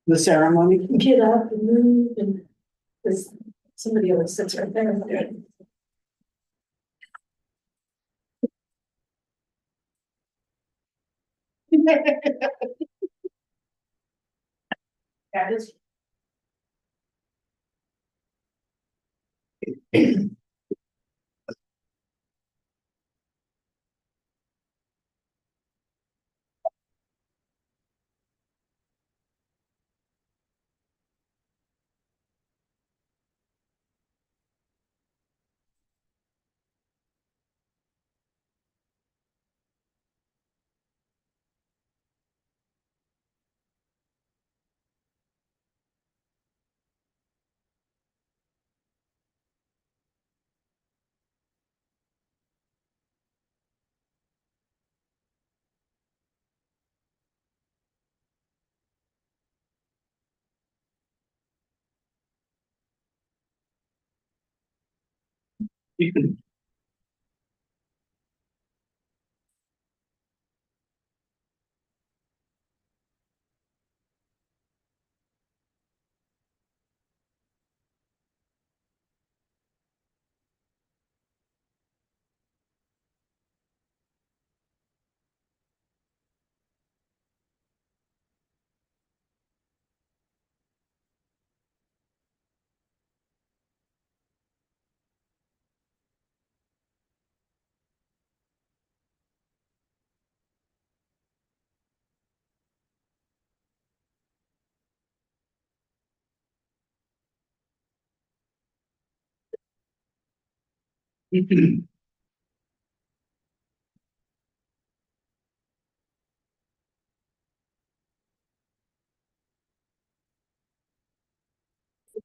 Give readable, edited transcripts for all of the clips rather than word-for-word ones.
The ceremony. Get up and move and there's somebody else sits right there. That is.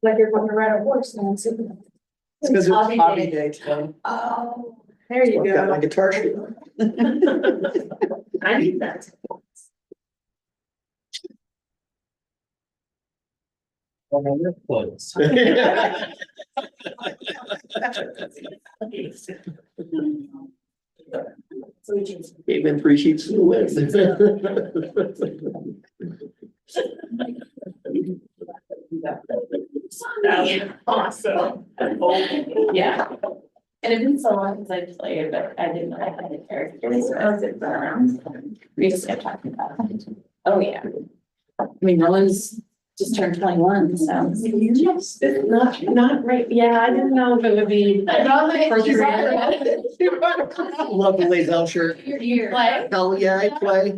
Like you're going to ride a horse now, so. It's because it's hobby day today. Oh, there you I've got my go. guitar sheet. I need that. Close. So we just. Gave in 3 sheets to the wind. Yeah, awesome. Yeah. And it's been so long since I played, but I didn't know I had a character, so I was been around. We just kept talking about it. Oh, yeah. I mean, Roland's just turned 21, so. Not right, yeah, I didn't know if it would be. Appropriate. Love the lays out shirt. Play? Hell yeah, I play.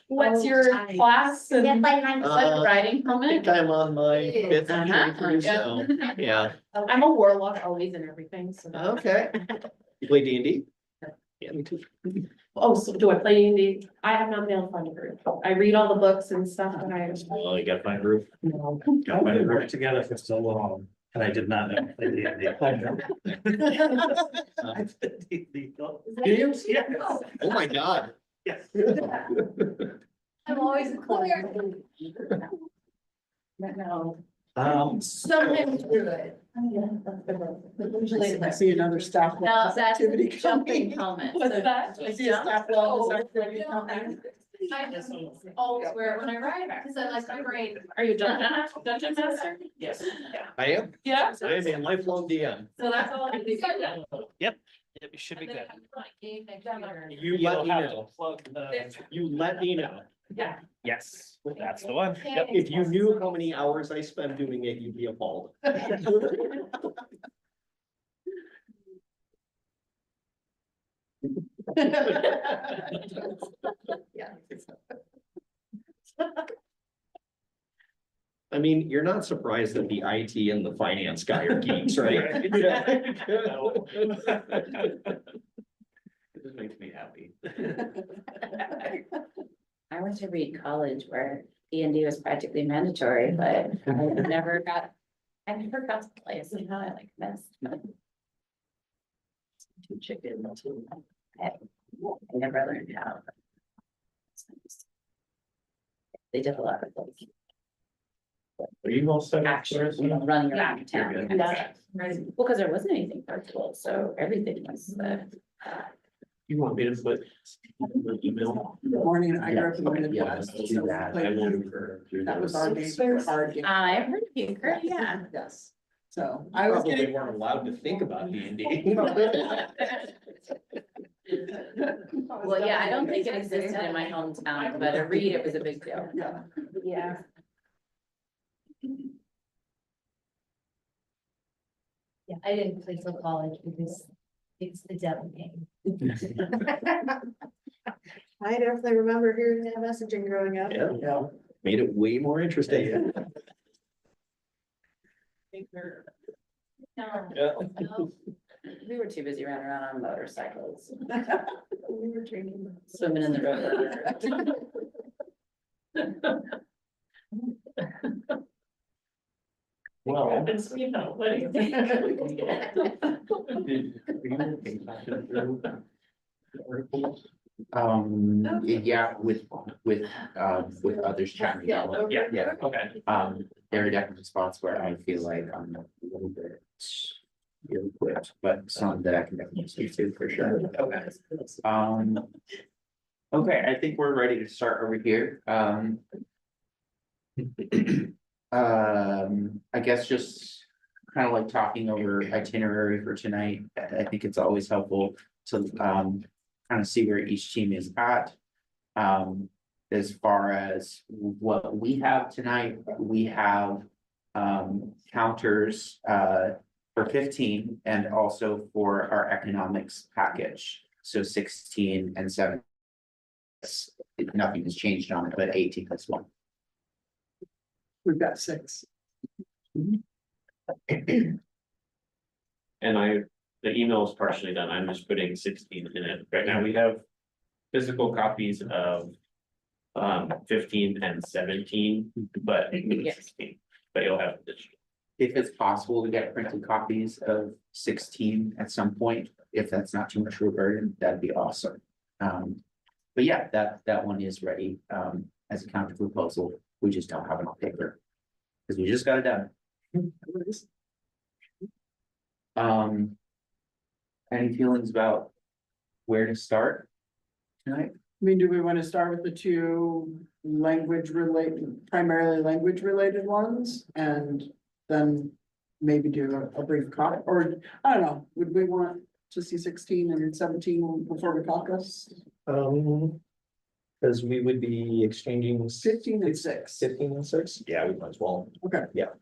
What's your class and like Uh, riding I think helmet? I'm on my 5th Uh-huh. entry through, so, yeah. I'm a warlock always and everything, so. Okay. You play D&D? Yeah, me too. Oh, so do I play D&D? I have not been able to find a group. I read all the books and stuff and I. Well, you gotta find a group. Got my group together for so long, and I did not know. I play D&D. I've been D&D. Yes. Oh my god. Yes. I'm always clear. No. Sometimes through it. I see another staff. No, that's activity jumping coming. helmet. What's So that? just I see a jump. staff wellness activity coming. I just always wear it when I ride, because I like my brain. Are you a dungeon master? Yes. I am. Yeah. I am a lifelong DM. So that's all I do. Yep, it should be good. You let me You'll have to know. plug the- You let me know. Yeah. Yes, that's the one. Yep. If you knew how many hours I spend doing it, you'd be appalled. I mean, you're not surprised that the IT and the finance guy are geeks, right? No. It just makes me happy. I went to Reed College where D&D was practically mandatory, but I never got to play, somehow I like missed. Two chickens. I never learned how. They did a lot of like Are you all set? actions, running around town. You're good. Well, because there wasn't anything virtual, so everything was You want me to put the email? Morning, I grew up in the Yeah, Midwest. let's do that. Like, I won't for. that was our game, our game. I've heard of you, Kurt, yeah. Yes, so I was Probably getting. weren't allowed to think about D and D. Well, yeah, I don't think it existed in my hometown, but to read it was a big deal. Yeah. Yeah. Yeah, I didn't play till college because it's the devil game. I definitely remember hearing that messaging growing up. Yeah, Yeah. made it way more interesting. Yeah. We were too busy running around on motorcycles, We were training. swimming in the river. Well. Yeah, with others chatting. about it. Yeah, okay. There are definitely spots where I feel like I'm a little bit ill-equipped, but some that I can definitely speak to for sure. Okay. Okay, I think we're ready to start over here. I guess just kind of like talking over itinerary for tonight. I think it's always helpful to kind of see where each team is at. As far as what we have tonight, we have counters for 15 and also for our economics package. So 16 and 7. Nothing has changed on it, but 18 plus 1. We've got 6. And the email is partially done, I'm just putting 16 in it, right now we have physical copies of. 15 and 17, but Yes. 16, but you'll have digital. If it's possible to get printed copies of 16 at some point, if that's not too much of a burden, that'd be awesome. But yeah, that one is ready as a counter proposal. We just don't have it on paper. Because we just got it done. Any feelings about where to start tonight? I mean, do we want to start with the 2 primarily language related ones and then maybe do a brief comment, or I don't know, would we want to see 16 and 17 before we caucus? Cause we would be exchanging. 15 and 6. 15 and 6? Yeah, we might as well. Okay. Yeah.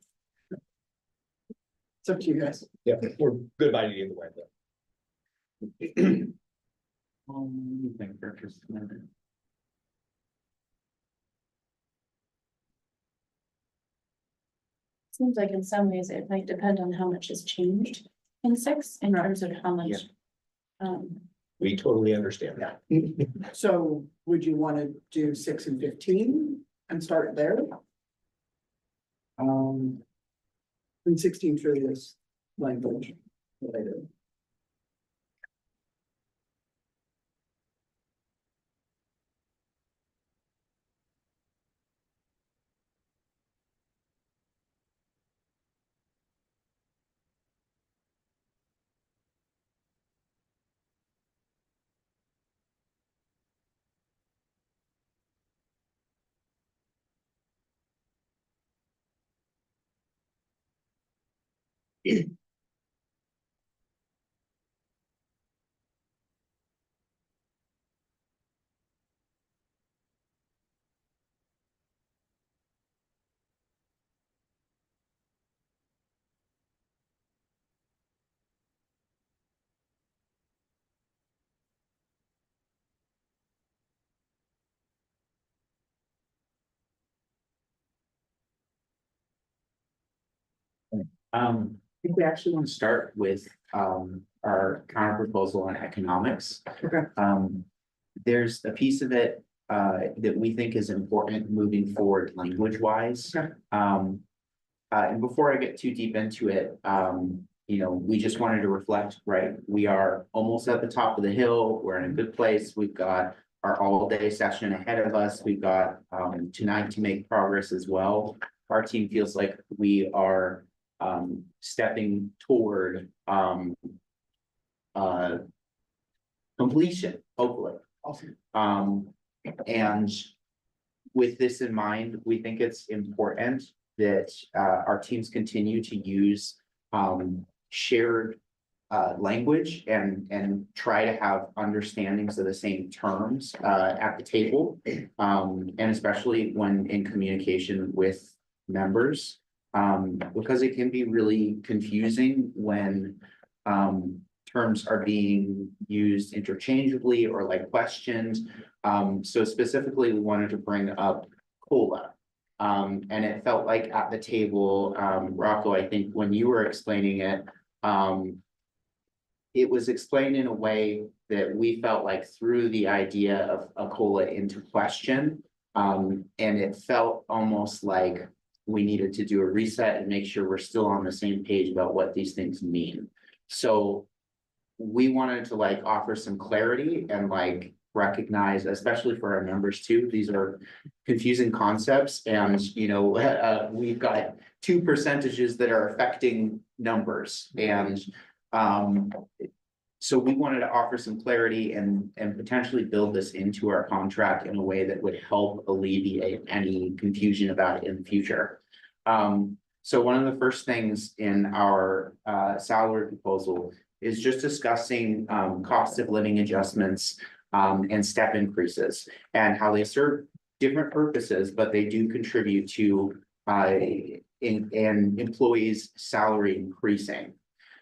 It's up to you guys. Yeah, we're good about it either way though. Think for just a minute. Seems like in some ways it might depend on how much has changed in 6 in terms of how much. We totally understand that. So would you want to do 6 and 15 and start there? And 16 truly is language related. I think we actually want to start with our counter proposal on economics. Okay. There's a piece of it that we think is important moving forward language wise. Okay. And before I get too deep into it, we just wanted to reflect, right? We are almost at the top of the hill. We're in a good place. We've got our all-day session ahead of us. We've got tonight to make progress as well. Our team feels like we are stepping toward completion, hopefully. Awesome. And with this in mind, we think it's important that our teams continue to use shared language and try to have understandings of the same terms at the table. And especially when in communication with members. Because it can be really confusing when terms are being used interchangeably or like questioned. So specifically, we wanted to bring up COLA. And it felt like at the table, Rocco, I think when you were explaining it, it was explained in a way that we felt like threw the idea of a COLA into question. And it felt almost like we needed to do a reset and make sure we're still on the same page about what these things mean. So we wanted to like offer some clarity and like recognize, especially for our members too, these are confusing concepts and, you know, we've got 2 percentages that are affecting numbers and so we wanted to offer some clarity and potentially build this into our contract in a way that would help alleviate any confusion about it in the future. So one of the first things in our salary proposal is just discussing cost of living adjustments and step increases and how they serve different purposes, but they do contribute to an employee's salary increasing.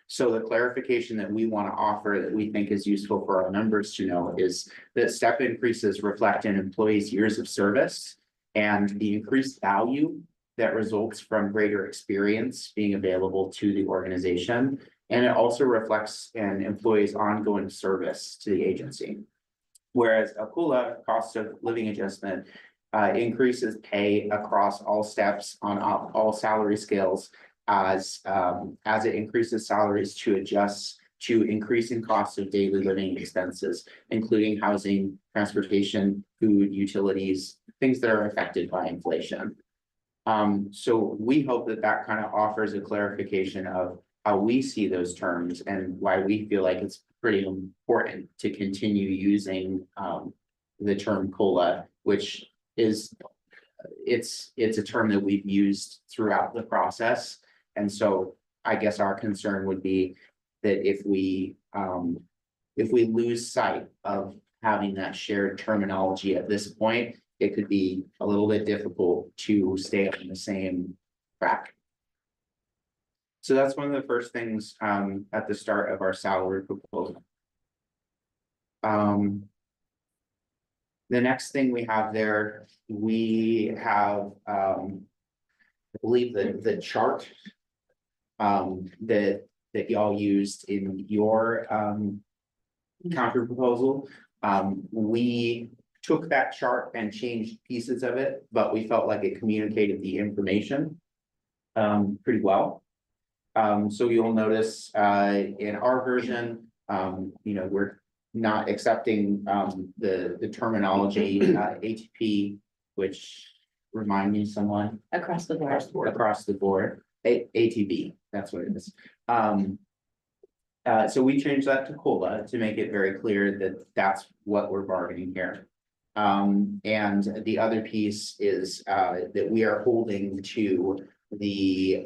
So the clarification that we want to offer that we think is useful for our members to know is that step increases reflect an employee's years of service and the increased value that results from greater experience being available to the organization. And it also reflects an employee's ongoing service to the agency. Whereas a COLA, cost of living adjustment, increases pay across all steps on all salary scales as it increases salaries to adjust to increasing costs of daily living expenses, including housing, transportation, food, utilities, things that are affected by inflation. So we hope that that kind of offers a clarification of how we see those terms and why we feel like it's pretty important to continue using the term COLA, which is it's a term that we've used throughout the process. And so I guess our concern would be that if we lose sight of having that shared terminology at this point, it could be a little bit difficult to stay on the same track. So that's one of the first things at the start of our salary proposal. The next thing we have there, we have I believe the chart that y'all used in your counter proposal. We took that chart and changed pieces of it, but we felt like it communicated the information pretty well. So you'll notice in our version, you know, we're not accepting the terminology ATP, which remind me someone Across the board. across the board. ATB, that's what it is. So we changed that to COLA to make it very clear that that's what we're bargaining here. And the other piece is that we are holding to the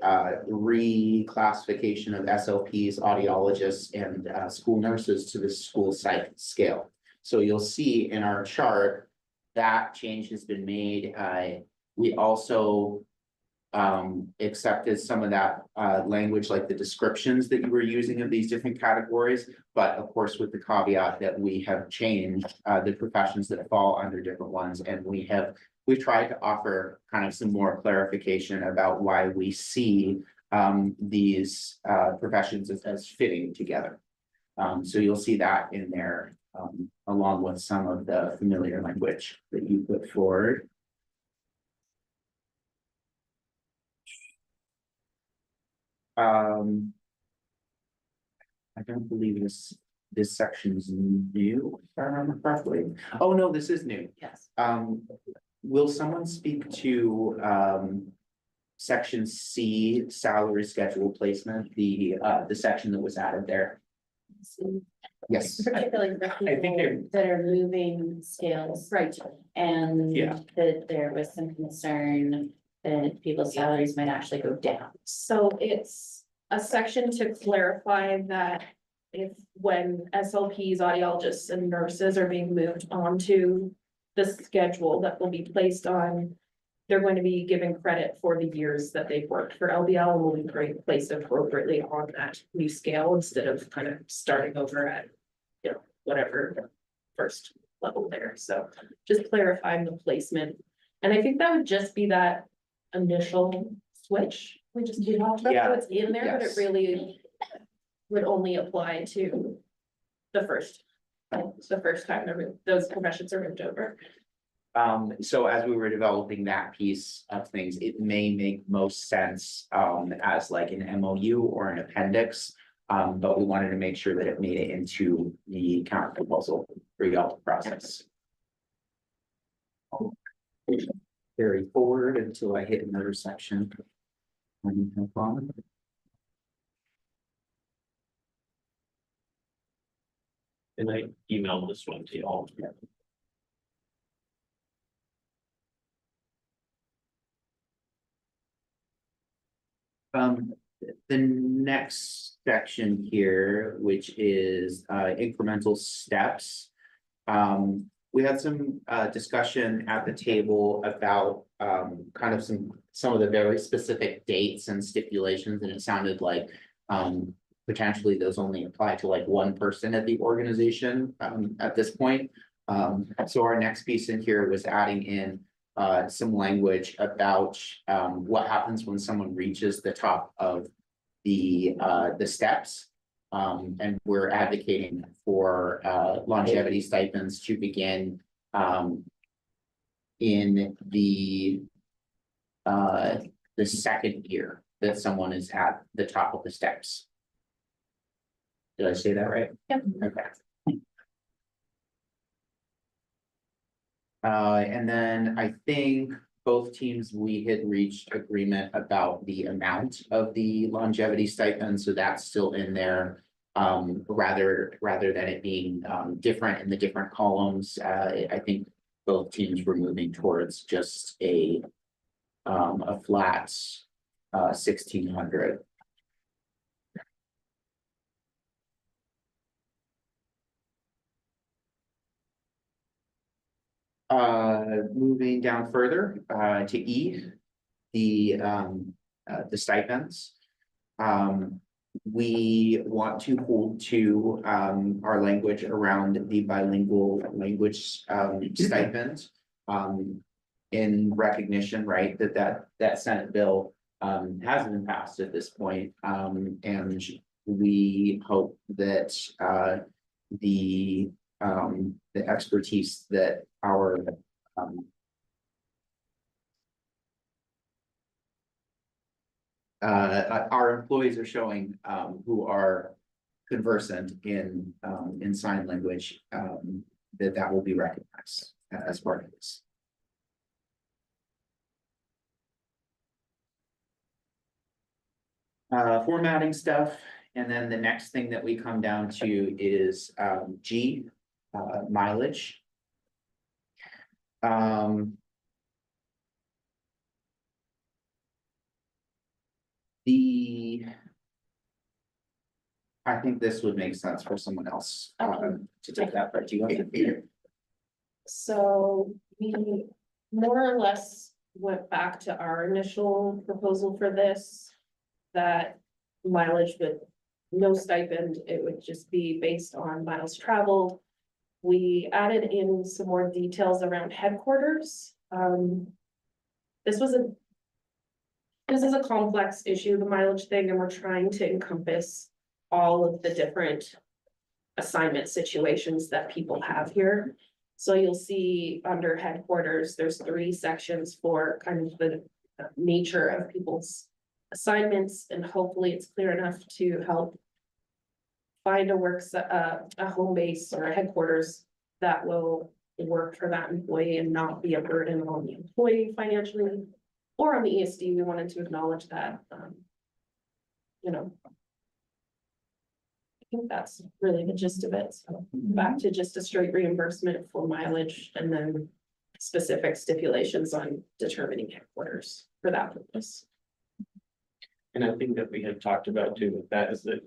reclassification of SLPs, audiologists, and school nurses to the school site scale. So you'll see in our chart that change has been made. We also accepted some of that language, like the descriptions that you were using of these different categories, but of course with the caveat that we have changed the professions that fall under different ones, and we've tried to offer kind of some more clarification about why we see these professions as fitting together. So you'll see that in there along with some of the familiar language that you put forward. I don't believe this section is new, if I remember correctly. Oh, no, this is new. Yes. Will someone speak to section C, salary schedule placement, the section that was added there? Yes, Particularly for I think people that are moving scales. Right. And Yeah. that there was some concern that people's salaries might actually go down. So it's a section to clarify that if, when SLPs, audiologists and nurses are being moved onto the schedule that will be placed on, they're going to be given credit for the years that they've worked for LBL and will be placed appropriately on that new scale instead of kind of starting over at, you know, whatever first level there. So just clarifying the placement. And I think that would just be that initial switch. We just do not, Yeah. so it's in there, but it Yes. really would only apply to the first time those professions are moved over. So as we were developing that piece of things, it may make most sense, as like an MOU or an appendix. But we wanted to make sure that it made it into the counter proposal redevelopment process. Carry forward until I hit another section. And I emailed this one to y'all. The next section here, which is incremental steps. We had some discussion at the table about kind of some of the very specific dates and stipulations, and it sounded like potentially those only apply to like one person at the organization at this point. So our next piece in here was adding in some language about what happens when someone reaches the top of the steps. And we're advocating for longevity stipends to begin in the second year that someone is at the top of the steps. Did I say that right? Yep. Okay. And then I think both teams, we had reached agreement about the amount of the longevity stipend, so that's still in there. Rather than it being different in the different columns, I think both teams were moving towards just a flat 1,600. Moving down further to E, the stipends. We want to hold to our language around the bilingual language stipend. In recognition, right, that Senate bill hasn't been passed at this point. And we hope that the expertise that our employees are showing, who are conversant in sign language, that will be recognized as part of this. Formatting stuff, and then the next thing that we come down to is G, mileage. I think this would make sense for someone else to take that part. Do you want to? So we more or less went back to our initial proposal for this. That mileage with no stipend, it would just be based on miles traveled. We added in some more details around headquarters. This is a complex issue, the mileage thing, and we're trying to encompass all of the different assignment situations that people have here. So you'll see under headquarters, there's 3 sections for kind of the nature of people's assignments, and hopefully it's clear enough to help find a home base or a headquarters that will work for that employee and not be a burden on the employee financially or on the ESD. We wanted to acknowledge that, you know, think that's really the gist of it, so back to just a straight reimbursement for mileage and then specific stipulations on determining headquarters for that purpose. And I think that we had talked about too, with that is that,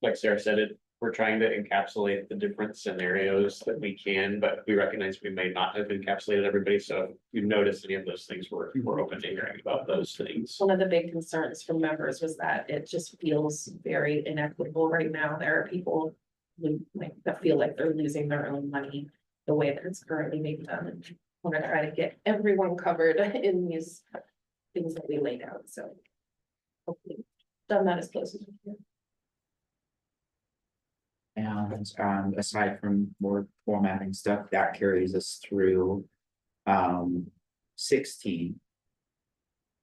like Sarah said, we're trying to encapsulate the different scenarios that we can, but we recognize we may not have encapsulated everybody, so if you notice any of those things, we're open to hearing about those things. One of the big concerns from members was that it just feels very inequitable right now. There are people who that feel like they're losing their own money the way that it's currently being done. And we're gonna try to get everyone covered in these things that we laid out, so. Hopefully, done that as close as we can. And aside from more formatting stuff, that carries us through 16.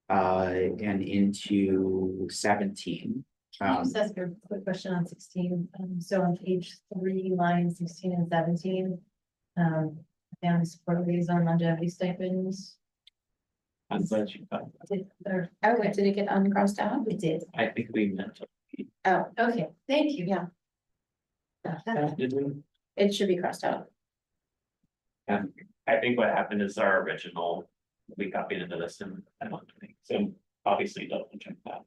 And into 17. Can I just ask a quick question on 16? So on page 3, lines 16 and 17. Family support liaison longevity stipends. I'm glad you thought, Oh, wait, did it get uncrossed out? It did. I think we meant to. Oh, Okay, thank you. Yeah. Did we? it should be crossed out. I think what happened is our original, we copied into this and I don't think, so obviously double check that.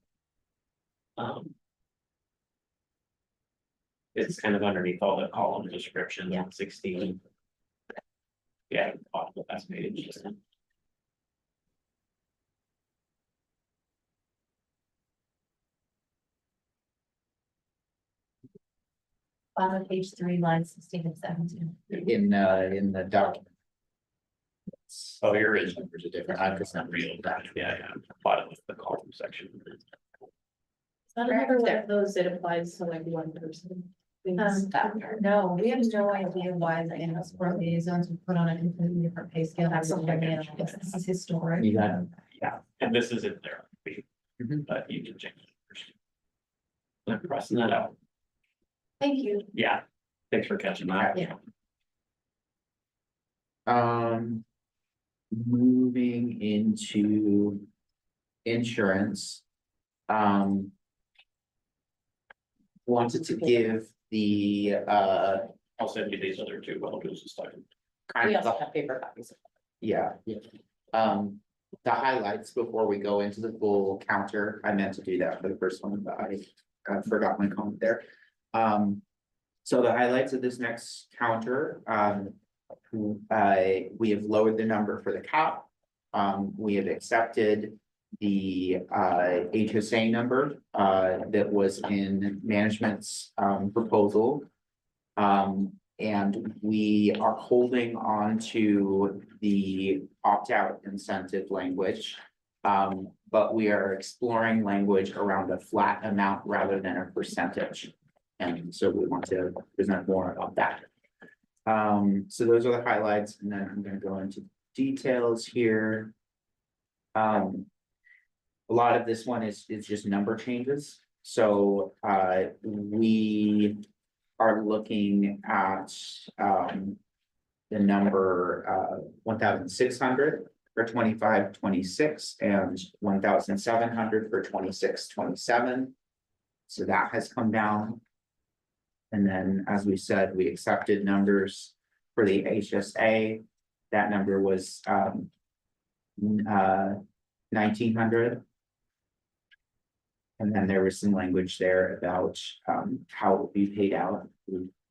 It's kind of underneath all the column descriptions Yeah. on 16. Yeah, bottom of the last page. Bottom of page 3, lines 16 and 17. In the document. Oh, your original. Numbers are different. I'm just not Real, reading that. yeah, bottom of the column section. It's not another one of those that applies to like one person. Things. No, we have no idea why the animal support liaisons were put on a completely different pay scale. That's something I can This is historic. You got it. Yeah, and this isn't there, Mhm. but you can change it first. I'm crossing that out, Thank you. yeah, thanks for catching that. Yeah. Moving into insurance. Wanted to give the I'll send you these other two, but I'll do this second. kind We of also the have paper copies. Yeah. The highlights before we go into the full counter, I meant to do that for the first one, but I forgot my comment there. So the highlights of this next counter, we have lowered the number for the cap. We have accepted the HSA number that was in management's proposal. And we are holding on to the opt-out incentive language. But we are exploring language around a flat amount rather than a percentage. And so we want to present more about that. So those are the highlights, and then I'm gonna go into details here. A lot of this one is just number changes. So we are looking at the number 1,600 for 25-26 and 1,700 for 26-27. So that has come down. And then, as we said, we accepted numbers for the HSA. That number was 1,900. And then there was some language there about how it will be paid out.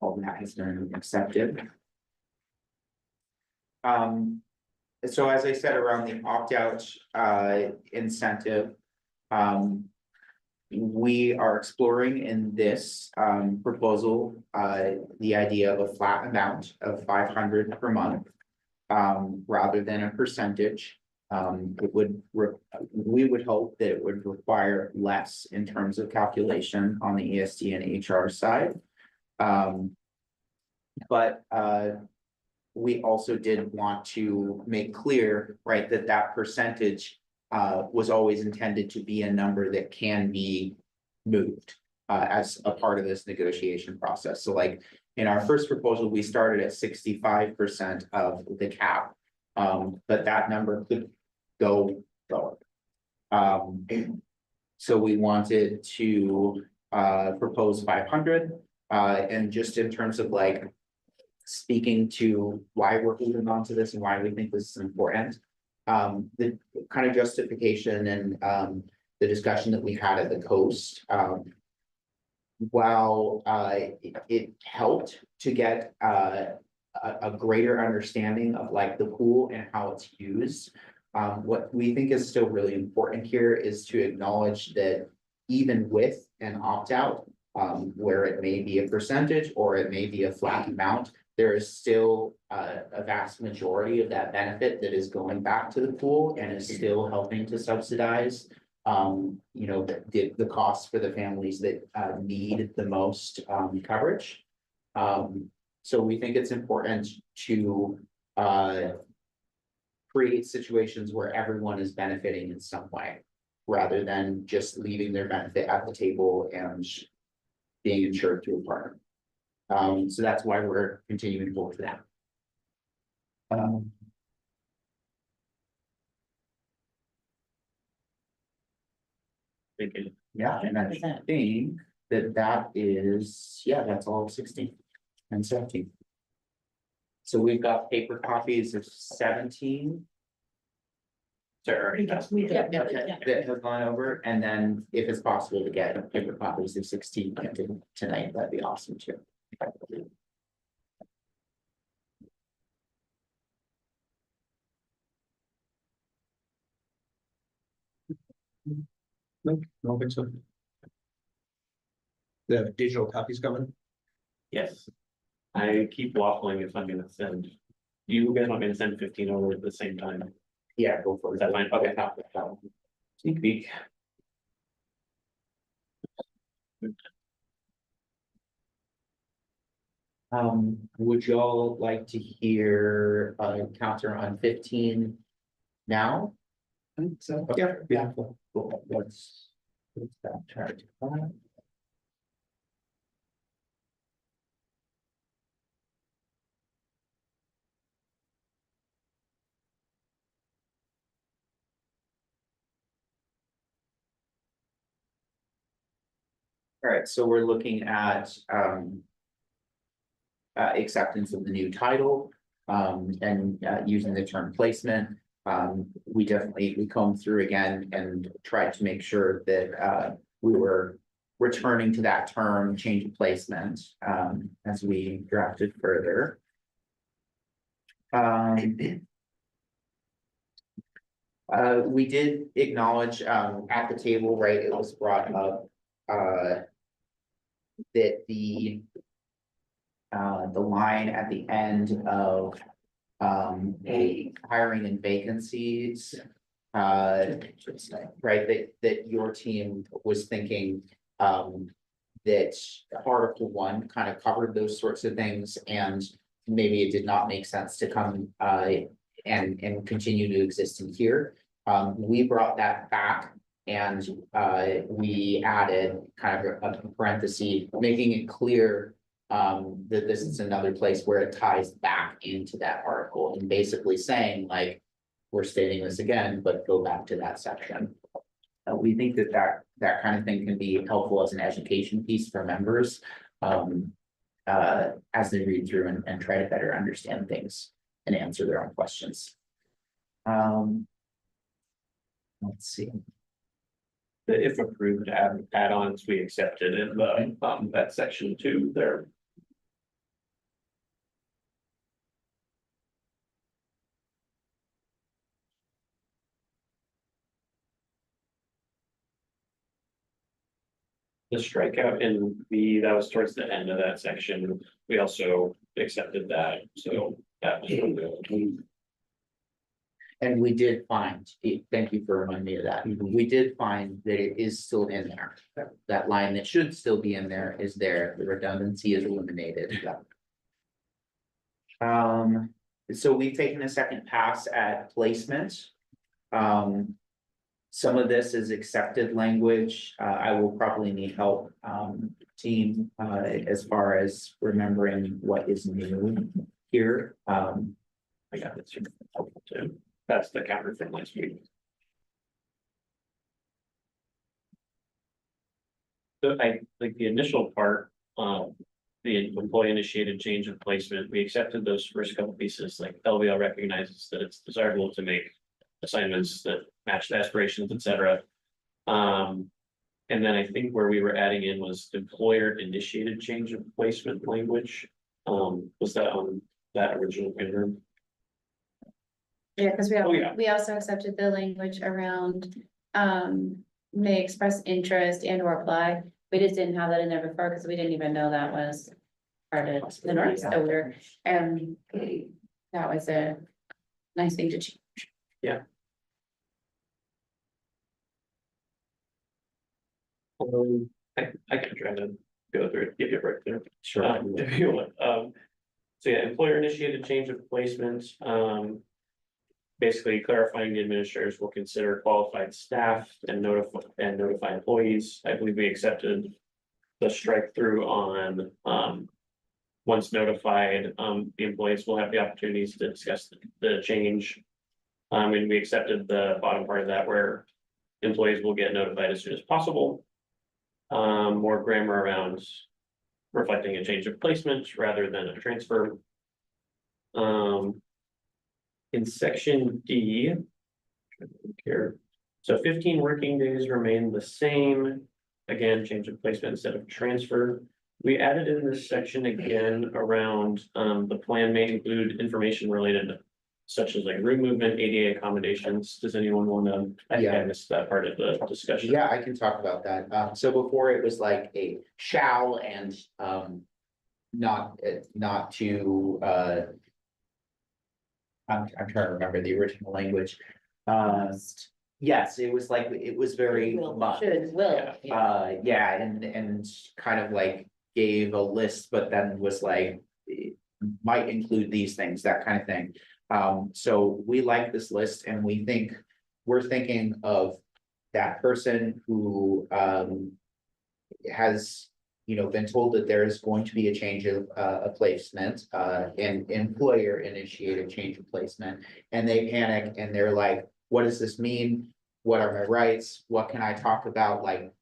All that has been accepted. So as I said, around the opt-out incentive, we are exploring in this proposal the idea of a flat amount of 500 per month rather than a percentage. We would hope that it would require less in terms of calculation on the ESD and HR side. But we also did want to make clear, right, that percentage was always intended to be a number that can be moved as a part of this negotiation process. So like in our first proposal, we started at 65% of the cap. But that number could go lower. So we wanted to propose 500. And just in terms of like speaking to why we're holding on to this and why we think this is important. The kind of justification and the discussion that we had at the coast, while it helped to get a greater understanding of like the pool and how it's used. What we think is still really important here is to acknowledge that even with an opt-out, where it may be a percentage or it may be a flat amount, there is still a vast majority of that benefit that is going back to the pool and is still helping to subsidize the costs for the families that need the most coverage. So we think it's important to create situations where everyone is benefiting in some way, rather than just leaving their benefit at the table and being insured through a partner. So that's why we're continuing to vote for that. Thinking, Yeah, and I 100%. think that is, yeah, that's all 16 and 17. So we've got paper copies of 17. sorry, Yeah. That have gone over, and then if it's possible to get paper copies of 16 tonight, that'd be awesome too. No, don't think so. The digital copies coming? yes. I keep waffling if I'm gonna send, you guys want me to send 15 over at the same time? Yeah, go for Is it. that fine? Okay. Sneak peek. Would y'all like to hear a counter on 15 now? I think so. Yeah. Beautiful. Cool. Let's that chart. All right, so we're looking at acceptance of the new title and using the term placement. We combed through again and tried to make sure that we were returning to that term change of placement as we drafted further. We did acknowledge at the table, right, it was brought up that the line at the end of a hiring and vacancies, right, that your team was thinking that Article 1 kind of covered those sorts of things, and maybe it did not make sense to come and continue to exist in here. We brought that back and we added kind of a parenthesis, making it clear that this is another place where it ties back into that article and basically saying like, we're stating this again, but go back to that section. We think that kind of thing can be helpful as an education piece for members as they read through and try to better understand things and answer their own questions. Let's see. The if approved add-ons, we accepted in the that section 2 there. The strikeout in that was towards the end of that section. We also accepted that, so that was good. And we did find, thank you for reminding me of that. We did find that it is still in there. That line that should still be in there is there. The redundancy is eliminated. So we've taken a second pass at placement. Some of this is accepted language. I will probably need help, team, as far as remembering what is new here. I got this too. That's the counter from last week. So I like the initial part, the employee initiated change of placement, we accepted those first couple pieces, like LVL recognizes that it's desirable to make assignments that match the aspirations, et cetera. And then I think where we were adding in was employer initiated change of placement language. Was that on that original paper? Yeah, because Oh, yeah. we also accepted the language around, may express interest and or apply. We just didn't have that in there before because we didn't even know that was part of the North Star order. That was a nice thing to change. I can try to go through it, give you a break there. Sure. If you want, so yeah, employer initiated change of placement, basically clarifying the administrators will consider qualified staff and notify employees. I believe we accepted the strike through on, once notified, the employees will have the opportunities to discuss the change. And we accepted the bottom part of that where employees will get notified as soon as possible. More grammar around reflecting a change of placement rather than a transfer. In section D. Here, so 15 working days remain the same. Again, change of placement instead of transfer. We added in this section again around, the plan may include information related such as like room movement, ADA accommodations. Does anyone want to? I think I missed that part of the discussion. Yeah, I can talk about that. So before it was like a shall and, not to, I'm trying to remember the original language. Yes, it was like, it was very much. Should, will. Yeah, and kind of like gave a list, but then was like, it might include these things, that kind of thing. So we like this list and we're thinking of that person who, has, been told that there is going to be a change of, a placement, an employer initiated change of placement. And they panic and they're like, what does this mean? What are my rights? What can I talk about? Like,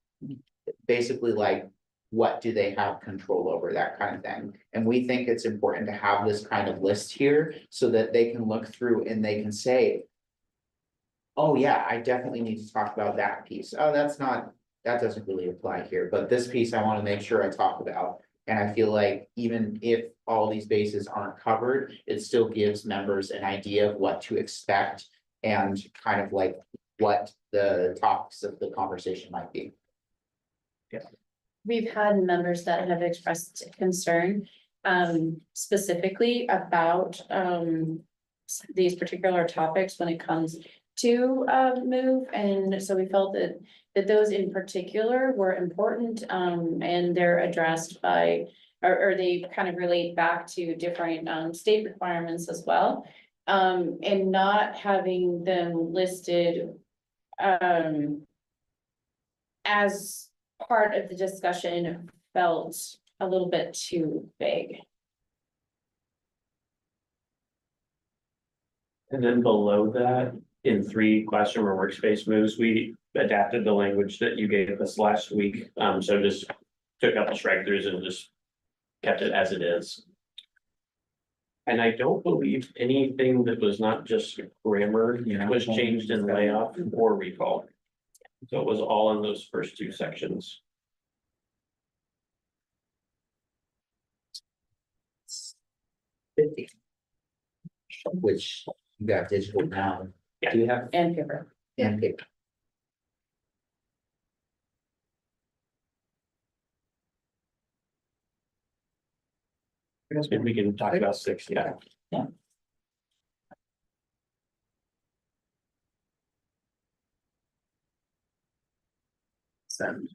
basically like, what do they have control over, that kind of thing? And we think it's important to have this kind of list here so that they can look through and they can say, oh yeah, I definitely need to talk about that piece. Oh, that doesn't really apply here, but this piece I want to make sure I talk about. And I feel like even if all these bases aren't covered, it still gives members an idea of what to expect and kind of like what the topics of the conversation might be. We've had members that have expressed concern, specifically about, these particular topics when it comes to, move. And so we felt that those in particular were important, and they're addressed by, or they kind of relate back to different, state requirements as well. And not having them listed, as part of the discussion felt a little bit too vague. And then below that, in 3 classroom or workspace moves, we adapted the language that you gave us last week. So just took out the strike throughs and just kept it as it is. And I don't believe anything that was not just grammar was changed in layoff or recall. So it was all in those first 2 sections. Which you got digital now. Yeah. Do you have And paper. and paper? Maybe we can talk about 6, yeah. Send.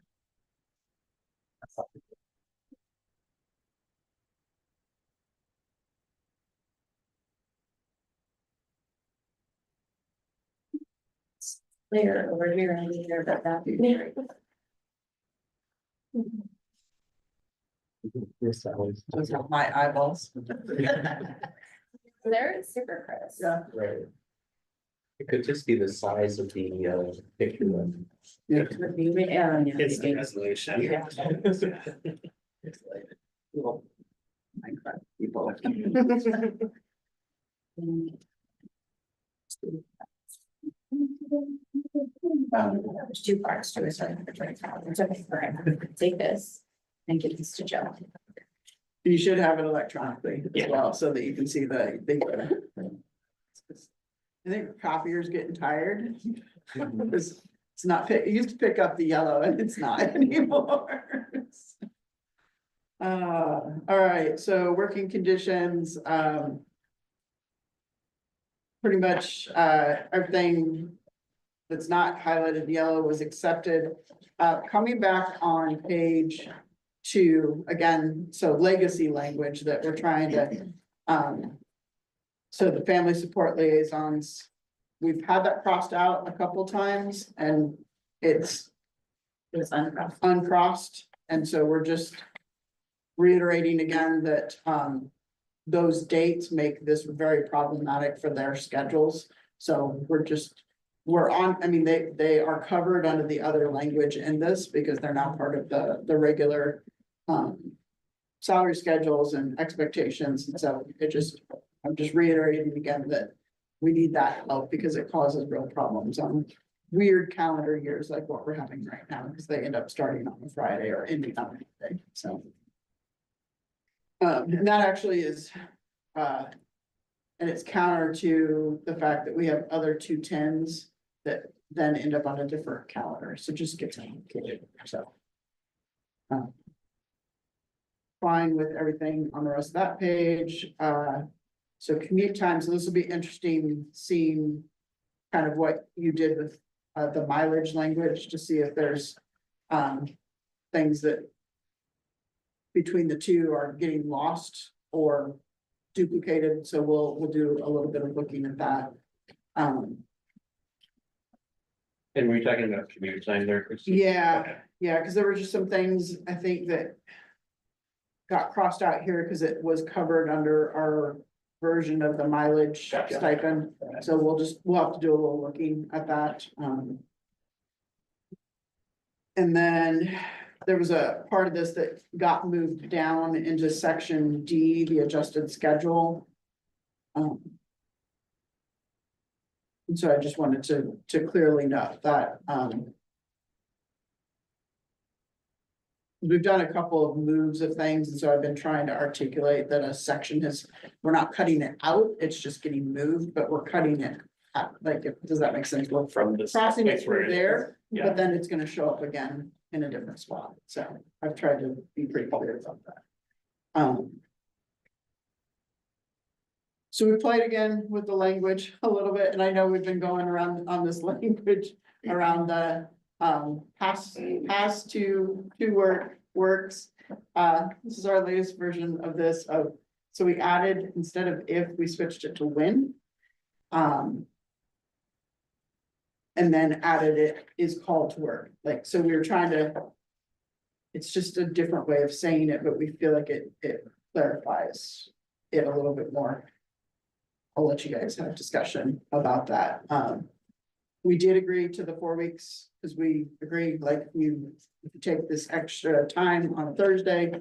Clear over here and here, but that. Those are my eyeballs. They're super crisp. Yeah. Right. It could just be the size of the picture. Yeah. It's the resolution. Yeah. Minecraft people. There's two parts to it, so I'm trying to, it's okay, all right, I'm gonna take this and give this to Joe. You should have it electronically as Yeah. well, so that you can see the. I think copier's getting tired. It's not, it used to pick up the yellow and it's not anymore. All right, so working conditions, pretty much, everything that's not highlighted yellow was accepted. Coming back on page 2, again, so legacy language that we're trying to, so the family support liaisons, we've had that crossed out a couple times and it's It was uncrossed. uncrossed, and so we're just reiterating again that, those dates make this very problematic for their schedules. So we're on, I mean, they are covered under the other language in this because they're not part of the regular, salary schedules and expectations, and so I'm just reiterating again that we need that help because it causes real problems on weird calendar years like what we're having right now, because they end up starting on a Friday or ending on a Monday, so. And that actually is, and it's counter to the fact that we have other 210s that then end up on a different calendar, so just gets complicated, so. Fine with everything on the rest of that page, so commute times, and this will be interesting seeing kind of what you did with the mileage language to see if there's things that between the two are getting lost or duplicated, so we'll do a little bit of looking at that. And were you talking about community time there, Chris? Yeah, Okay. yeah, because there were just some things I think that got crossed out here because it was covered under our version of the mileage Gotcha. stipend. So we'll have to do a little looking at that. And then there was a part of this that got moved down into section D, the adjusted schedule. And so I just wanted to clearly note that, we've done a couple of moves of things, and so I've been trying to articulate that a section we're not cutting it out, it's just getting moved, but we're cutting it out. Like, does that make sense? We're From this. crossing it place where through there, Yeah, but then it's gonna show up again in a different spot, so I've tried to be pretty clear about that. So we played again with the language a little bit, and I know we've been going around on this language around the past to works. This is our latest version of this so we added, instead of if, we switched it to when. And then added it is called to work, like, so we were trying to. It's just a different way of saying it, but we feel like it clarifies it a little bit more. I'll let you guys have a discussion about that. We did agree to the 4 weeks, because we agreed, like, if you take this extra time on a Thursday,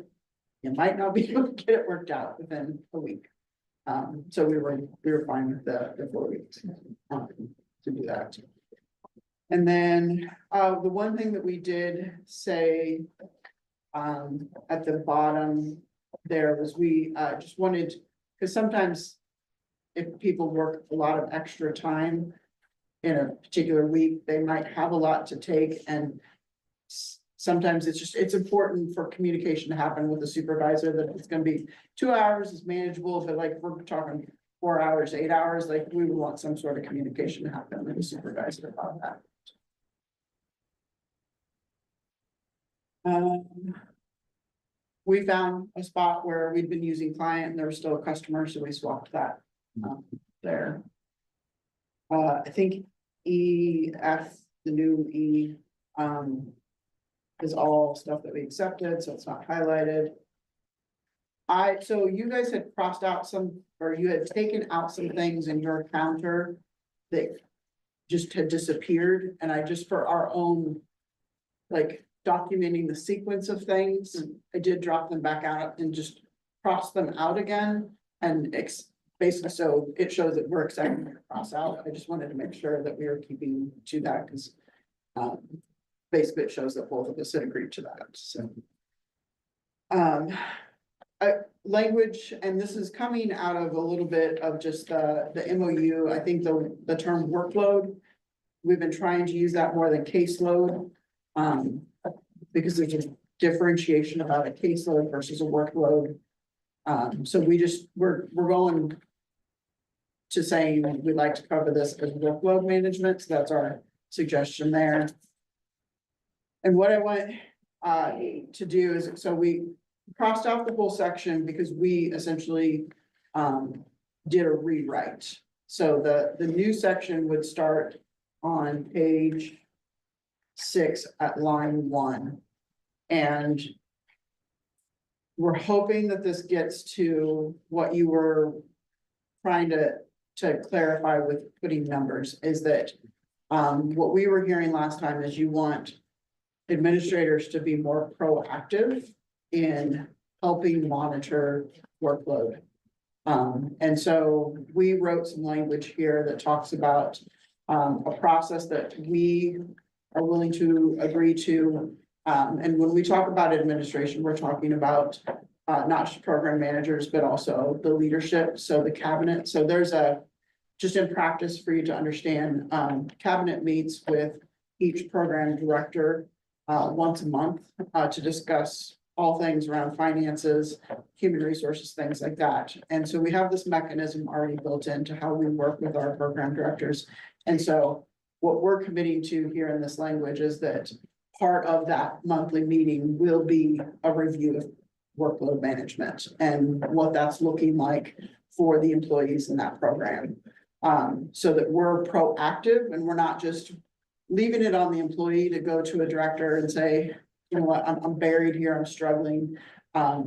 you might not be able to get it worked out within a week. So we were fine with the 4 weeks, to do that. And then, the one thing that we did say, at the bottom there was we, just wanted, because sometimes if people work a lot of extra time in a particular week, they might have a lot to take, and sometimes it's important for communication to happen with the supervisor, that it's gonna be 2 hours is manageable, but like, if we're talking 4 hours, 8 hours, like, we would want some sort of communication to happen with the supervisor about that. We found a spot where we'd been using client and there was still a customer, so we swapped that there. I think EF, the new E, is all stuff that we accepted, so it's not highlighted. So you guys had crossed out some, or you had taken out some things in your counter that just had disappeared, and I just, for our own, like, documenting the sequence of things, I did drop them back out and just cross them out again and basically, so it shows that we're accepting to cross out. I just wanted to make sure that we are keeping to that because basically it shows that both of us had agreed to that, so. Language, and this is coming out of a little bit of just the MOU, I think the term workload. We've been trying to use that more than caseload. Because there's a differentiation about a caseload versus a workload. So we're going to saying we'd like to cover this as workload management, so that's our suggestion there. And what I want to do is, so we crossed out the whole section because we essentially did a rewrite. So the new section would start on page 6 at line 1. And we're hoping that this gets to what you were trying to clarify with putting numbers, is that what we were hearing last time is you want administrators to be more proactive in helping monitor workload. And so we wrote some language here that talks about a process that we are willing to agree to. And when we talk about administration, we're talking about not just program managers, but also the leadership, so the cabinet. So there's just in practice for you to understand, cabinet meets with each program director once a month to discuss all things around finances, human resources, things like that. And so we have this mechanism already built into how we work with our program directors. And so what we're committing to here in this language is that part of that monthly meeting will be a review of workload management and what that's looking like for the employees in that program. So that we're proactive and we're not just leaving it on the employee to go to a director and say, you know what, I'm buried here, I'm struggling.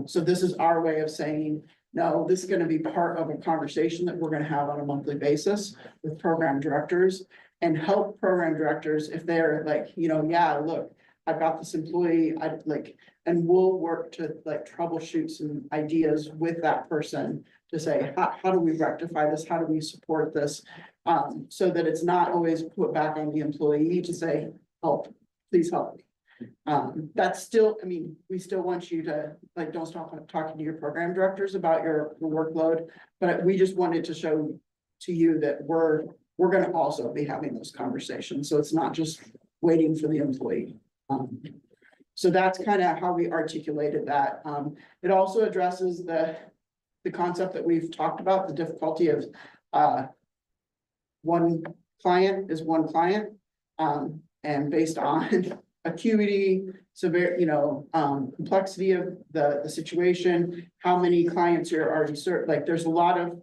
So this is our way of saying, no, this is going to be part of a conversation that we're going to have on a monthly basis with program directors and help program directors if they're like, you know, yeah, look, I've got this employee, I'd like, and we'll work to like troubleshoot some ideas with that person to say, how do we rectify this? How do we support this? So that it's not always put back on the employee to say, help, please help me. That's still, I mean, we still want you to like, don't stop talking to your program directors about your workload, but we just wanted to show to you that we're going to also be having those conversations. So it's not just waiting for the employee. So that's kind of how we articulated that. It also addresses the concept that we've talked about, the difficulty of one client is one client. And based on acuity, severe, you know, complexity of the situation, how many clients you're already served, like there's a lot of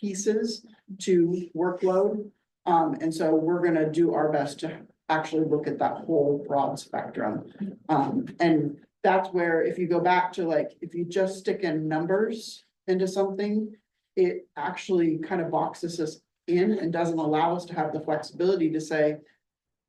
pieces to workload. And so we're gonna do our best to actually look at that whole broad spectrum. And that's where if you go back to like, if you just stick in numbers into something, it actually kind of boxes us in and doesn't allow us to have the flexibility to say,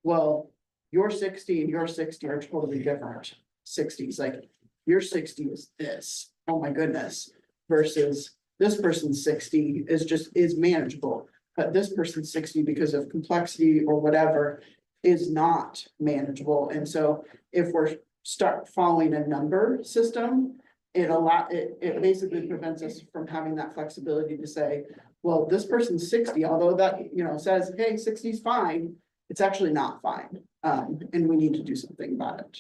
well, your 60 and your 60 are totally different 60s. Like your 60 is this, oh my goodness, versus this person's 60 is manageable, but this person's 60 because of complexity or whatever is not manageable. And so if we're start following a number system, it basically prevents us from having that flexibility to say, well, this person's 60, although that, you know, says, hey, 60 is fine, it's actually not fine. And we need to do something about it.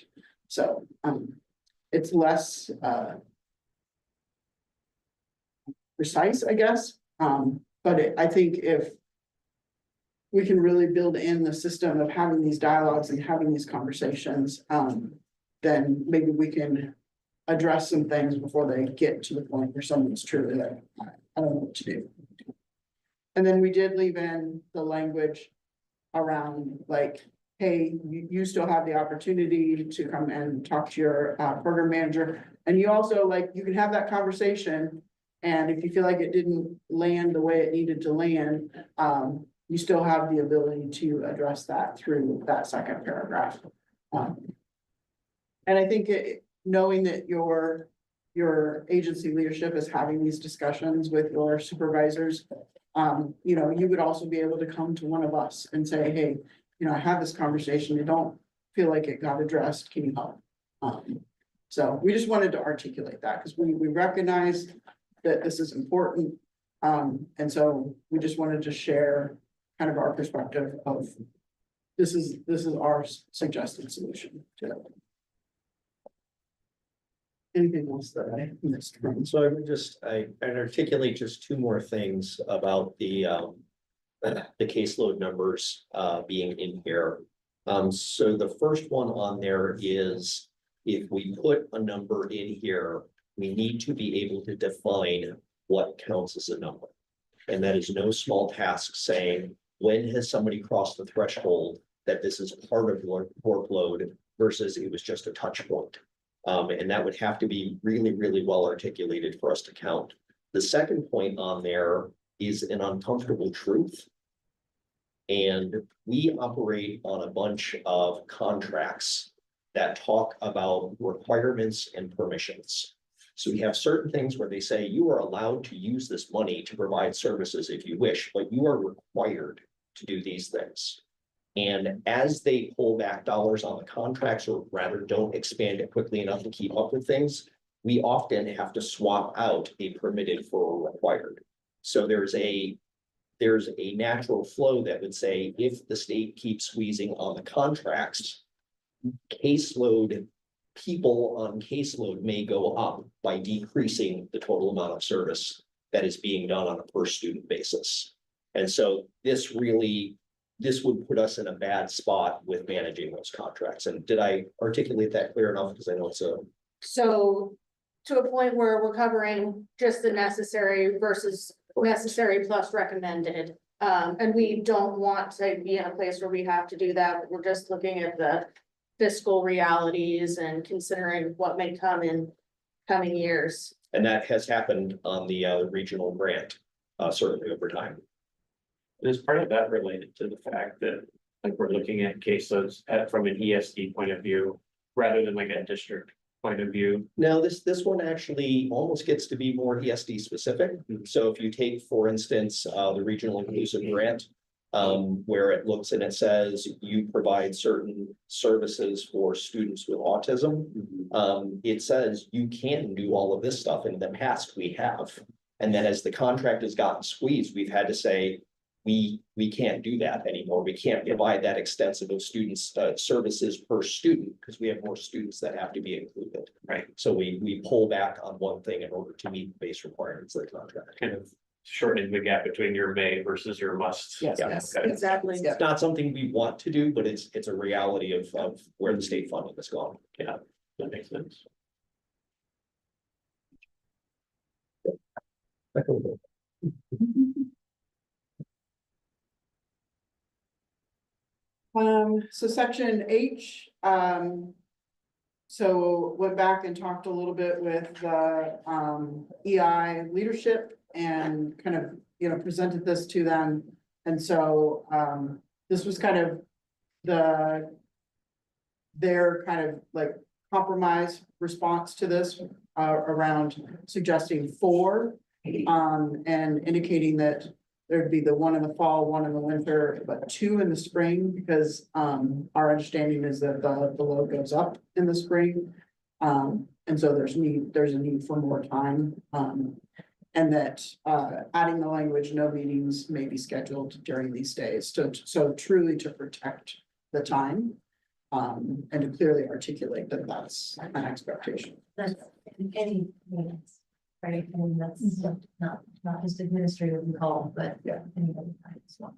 So it's less precise, I guess. But I think if we can really build in the system of having these dialogues and having these conversations, then maybe we can address some things before they get to the point where someone's truly like, I don't know what to do. And then we did leave in the language around like, hey, you still have the opportunity to come and talk to your program manager. And you also like, you can have that conversation. And if you feel like it didn't land the way it needed to land, you still have the ability to address that through that second paragraph. And I think knowing that your your agency leadership is having these discussions with your supervisors, you know, you would also be able to come to one of us and say, hey, you know, I had this conversation, I don't feel like it got addressed, can you help? So we just wanted to articulate that, because we recognize that this is important. And so we just wanted to share kind of our perspective of this is our suggested solution to it. Anything else that I missed? So I would just, I'd articulate just two more things about the caseload numbers, being in here. So the first one on there is, if we put a number in here, we need to be able to define what counts as a number. And that is no small task saying, when has somebody crossed the threshold that this is part of your workload versus it was just a touch point. And that would have to be really, really well articulated for us to count. The second point on there is an uncomfortable truth. And we operate on a bunch of contracts that talk about requirements and permissions. So we have certain things where they say you are allowed to use this money to provide services if you wish, but you are required to do these things. And as they pull back dollars on the contracts, or rather don't expand it quickly enough to keep up with things, we often have to swap out a permitted for a required. So there's a natural flow that would say, if the state keeps squeezing on the contracts, caseload, people on caseload may go up by decreasing the total amount of service that is being done on a per student basis. And so this would put us in a bad spot with managing those contracts. And did I articulate that clear enough? Because I know it's a. So to a point where we're covering just the necessary versus necessary plus recommended. And we don't want to be in a place where we have to do that. We're just looking at the fiscal realities and considering what may come in coming years. And that has happened on the regional grant, certainly over time. Is part of that related to the fact that, like, we're looking at cases from an ESD point of view, rather than like a district point of view? Now, this one actually almost gets to be more ESD specific. So if you take, for instance, the regional inclusive grant, where it looks and it says you provide certain services for students with autism. It says you can do all of this stuff. In the past, we have. And then as the contract has gotten squeezed, we've had to say, we can't do that anymore. We can't provide that extensive of students services per student because we have more students that have to be included. Right. So we pull back on one thing in order to meet the base requirements of the contract. Kind of shortening the gap between your may versus your must. Yes, Yeah. yes, Okay. exactly. It's not something we want to do, but it's a reality of where the state funding has gone. Yeah, that makes sense. So section H, so went back and talked a little bit with the, EI leadership and kind of, you know, presented this to them. And so, this was kind of their kind of like compromise response to this, around suggesting 4, and indicating that there'd be the 1 in the fall, 1 in the winter, but 2 in the spring, because our understanding is that the load goes up in the spring. And so there's a need for more time. And that adding the language, no meetings may be scheduled during these days, so truly to protect the time. And to clearly articulate that that's an expectation. That's any meetings, right? I mean, that's not just administrative call, but Yeah. anybody. As well.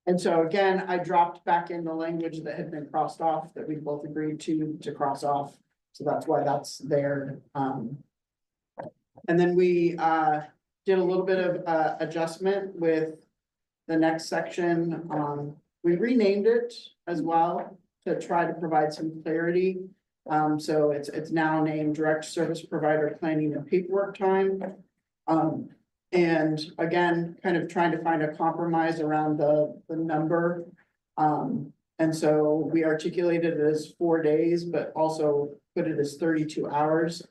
And so again, I dropped back in the language that had been crossed off that we both agreed to cross off. So that's why that's there. And then we did a little bit of adjustment with the next section. We renamed it as well to try to provide some clarity. So it's now named Direct Service Provider Planning and Paperwork Time. And again, kind of trying to find a compromise around the number. And so we articulated it as 4 days, but also put it as 32 hours.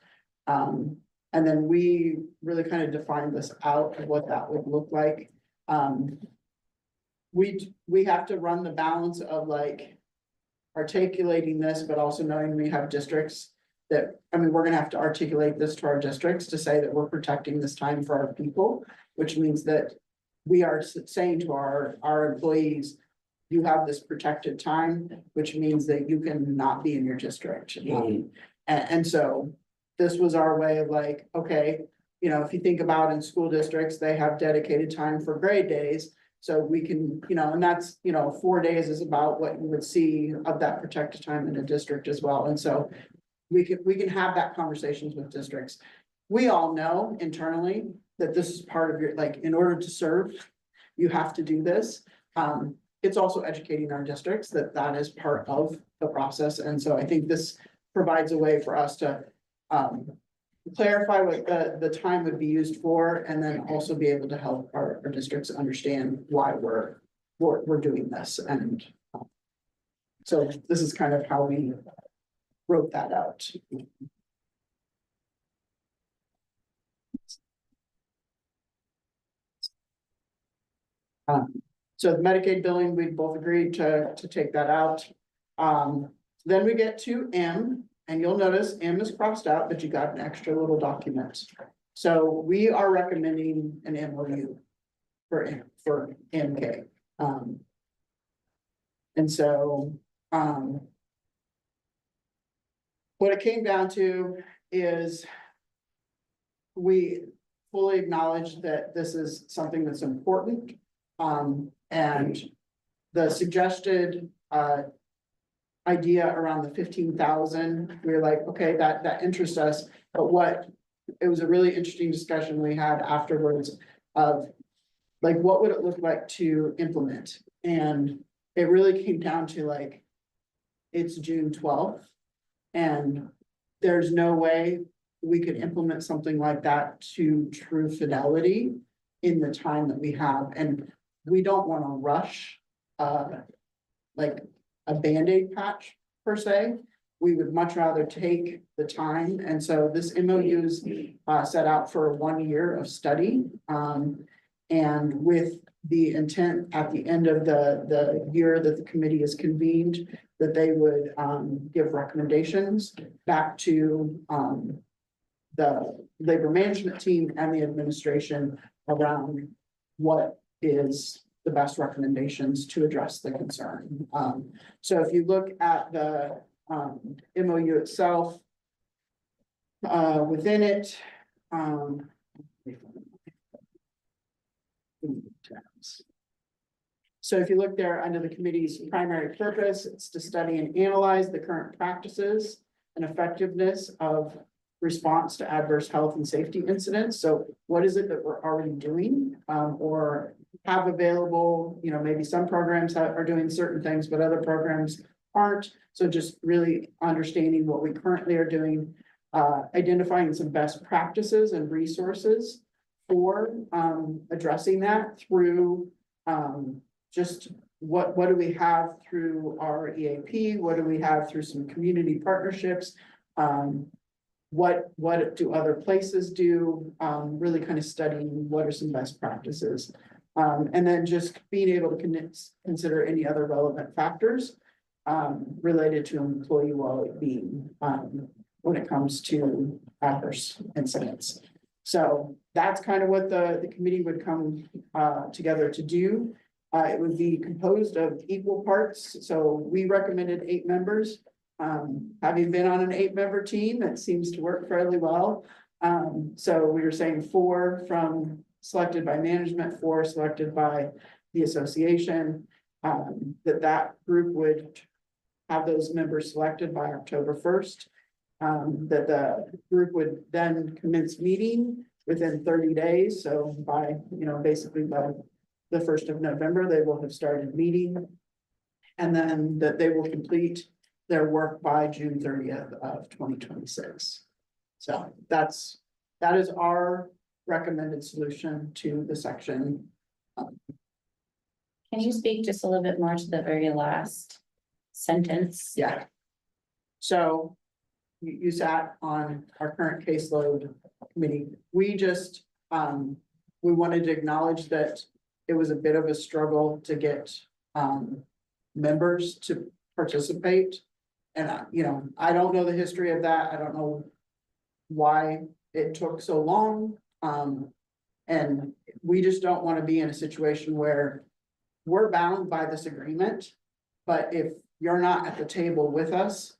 And then we really kind of defined this out of what that would look like. We have to run the balance of like articulating this, but also knowing we have districts that, I mean, we're gonna have to articulate this to our districts to say that we're protecting this time for our people, which means that we are saying to our employees, you have this protected time, which means that you can not be in your district. And so this was our way of like, okay, you know, if you think about in school districts, they have dedicated time for grade days. So we can, you know, and that's, you know, 4 days is about what you would see of that protected time in a district as well. And so we can have that conversations with districts. We all know internally that this is part of your, like, in order to serve, you have to do this. It's also educating our districts that that is part of the process. And so I think this provides a way for us to clarify what the time would be used for, and then also be able to help our districts understand why we're doing this. And so this is kind of how we wrote that out. So the Medicaid billing, we both agreed to take that out. Then we get to M, and you'll notice M is crossed out, but you got an extra little document. So we are recommending an MOU for MK. And so, what it came down to is we fully acknowledge that this is something that's important. And the suggested idea around the 15,000, we were like, okay, that interests us. But it was a really interesting discussion we had afterwards of like, what would it look like to implement? And it really came down to like, it's June 12th. And there's no way we could implement something like that to true fidelity in the time that we have. And we don't want to rush, like a Band-Aid patch per se. We would much rather take the time. And so this MOU is set out for 1 year of study. And with the intent at the end of the year that the committee is convened, that they would give recommendations back to the labor management team and the administration around what is the best recommendations to address the concern. So if you look at the MOU itself, within it, so if you look there under the committee's primary purpose, it's to study and analyze the current practices and effectiveness of response to adverse health and safety incidents. So what is it that we're already doing or have available? You know, maybe some programs are doing certain things, but other programs aren't. So just really understanding what we currently are doing, identifying some best practices and resources for addressing that through just what do we have through our EAP? What do we have through some community partnerships? What do other places do? Really kind of studying what are some best practices. And then just being able to consider any other relevant factors related to employee well-being when it comes to adverse incidents. So that's kind of what the committee would come together to do. It would be composed of equal parts. So we recommended 8 members. Having been on an 8-member team, it seems to work fairly well. So we were saying 4 selected by management, 4 selected by the association, that group would have those members selected by October 1st. That the group would then commence meeting within 30 days. So by, basically by the 1st of November, they will have started meeting. And then that they will complete their work by June 30th of 2026. So that is our recommended solution to the section. Can you speak just a little bit more to the very last sentence. Yeah. So you sat on our current caseload committee. We just, we wanted to acknowledge that it was a bit of a struggle to get, members to participate. And I don't know the history of that. I don't know why it took so long. And we just don't want to be in a situation where we're bound by this agreement. But if you're not at the table with us,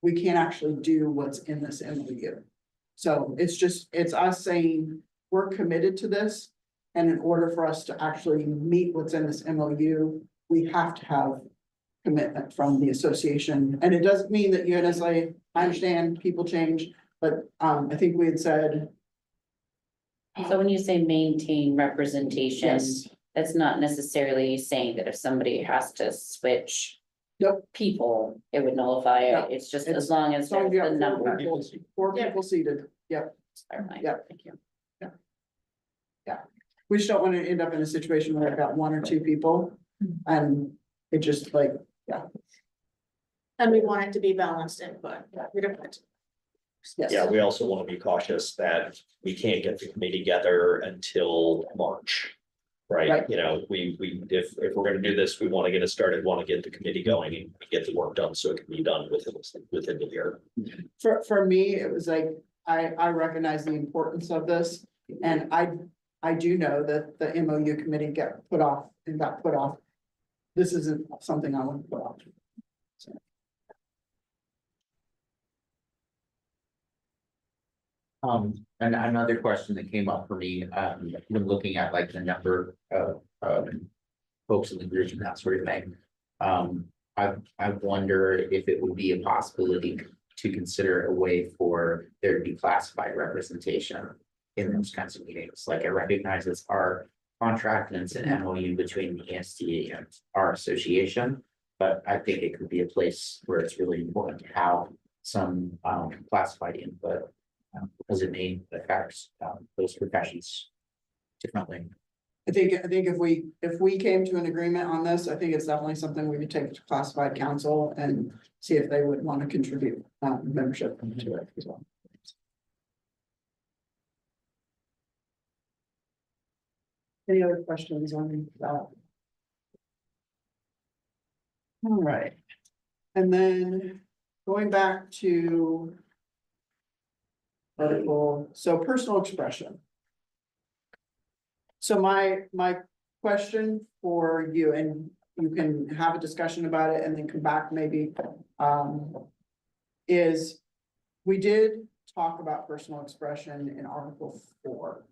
we can't actually do what's in this MOU. So it's us saying, we're committed to this. And in order for us to actually meet what's in this MOU, we have to have commitment from the association. And it doesn't mean that UNSA, I understand people change, but I think we had said. So when you say maintain representation, Yes, that's not necessarily saying that if somebody has to switch. Nope. People, it would nullify No, it, it's just it's- as long as as long as there's you the have four number. people, four Yeah. people seated, yep. Never mind. Yeah. Thank you. We just don't want to end up in a situation where I've got one or two people and it just like, And we want it to be balanced input. We don't want it. yes. Yeah, we also want to be cautious that we can't get the committee together until March. Right, Right. If we're gonna do this, we want to get it started, want to get the committee going and get the work done so it can be done within the year. For me, it was like, I recognize the importance of this, and I do know that the MOU committee got put off. This isn't something I want to put off. And another question that came up for me, when looking at like the number of, folks in the group and that sort of thing. I wonder if it would be a possibility to consider a way for there to be classified representation in those kinds of meetings. Like I recognize it's our contract and it's an MOU between the EST and our association. But I think it could be a place where it's really important to have some, classified input. Because it may affect those professions differently. I think if we came to an agreement on this, I think it's definitely something we could take to classified council and see if they would want to contribute membership to it as well. Any other questions on that? All right. And then going back to article, so personal expression. So my question for you, and you can have a discussion about it and then come back maybe, is we did talk about personal expression in Article 4.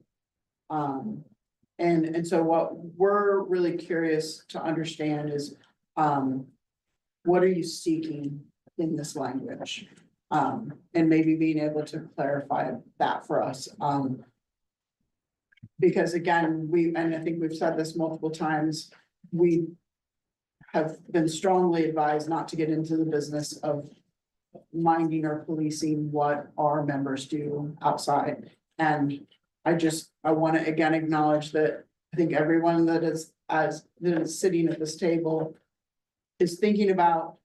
And so what we're really curious to understand is, what are you seeking in this language? And maybe being able to clarify that for us. Because again, and I think we've said this multiple times, we have been strongly advised not to get into the business of minding or policing what our members do outside. And I want to again acknowledge that I think everyone that is sitting at this table is thinking about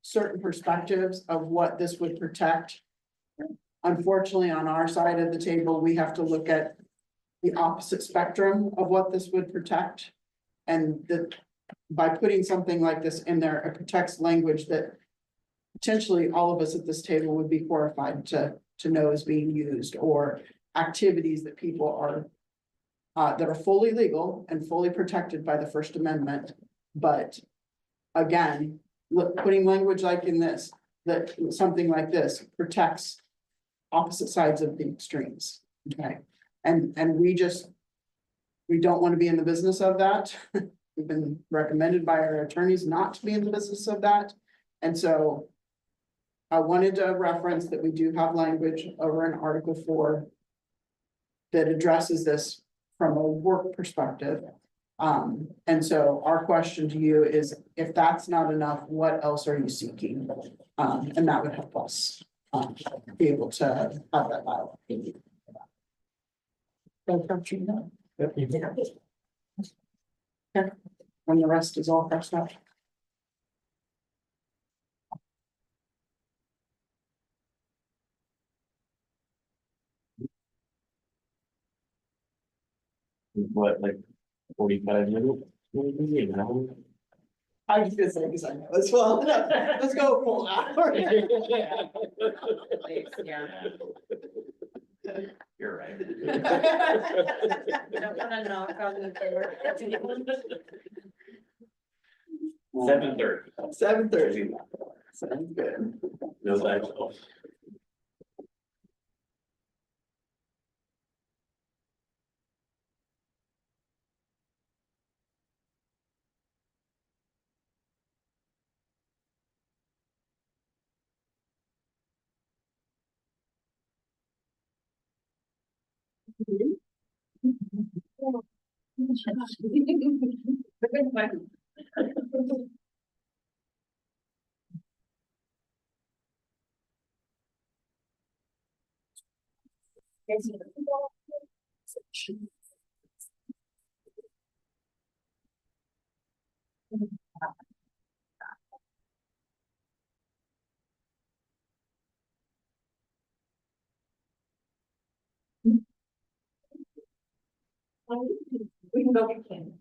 certain perspectives of what this would protect. Unfortunately, on our side of the table, we have to look at the opposite spectrum of what this would protect. And that by putting something like this in there, it protects language that potentially all of us at this table would be horrified to know is being used, or activities that people are that are fully legal and fully protected by the First Amendment. But again, putting language like in this, that something like this protects opposite sides of the extremes, okay? And we don't want to be in the business of that. We've been recommended by our attorneys not to be in the business of that. And so I wanted to reference that we do have language over in Article 4 that addresses this from a work perspective. And so our question to you is, if that's not enough, what else are you seeking? And that would help us be able to have that dialogue. When the rest is all crossed out. what, like 45 minutes, maybe an hour? I was gonna say, because I know as well. Let's go full hour. Yeah. You're right. Don't wanna knock on the door. 7:30. 7:30. Sounds good. No, that's all. We can go get candy.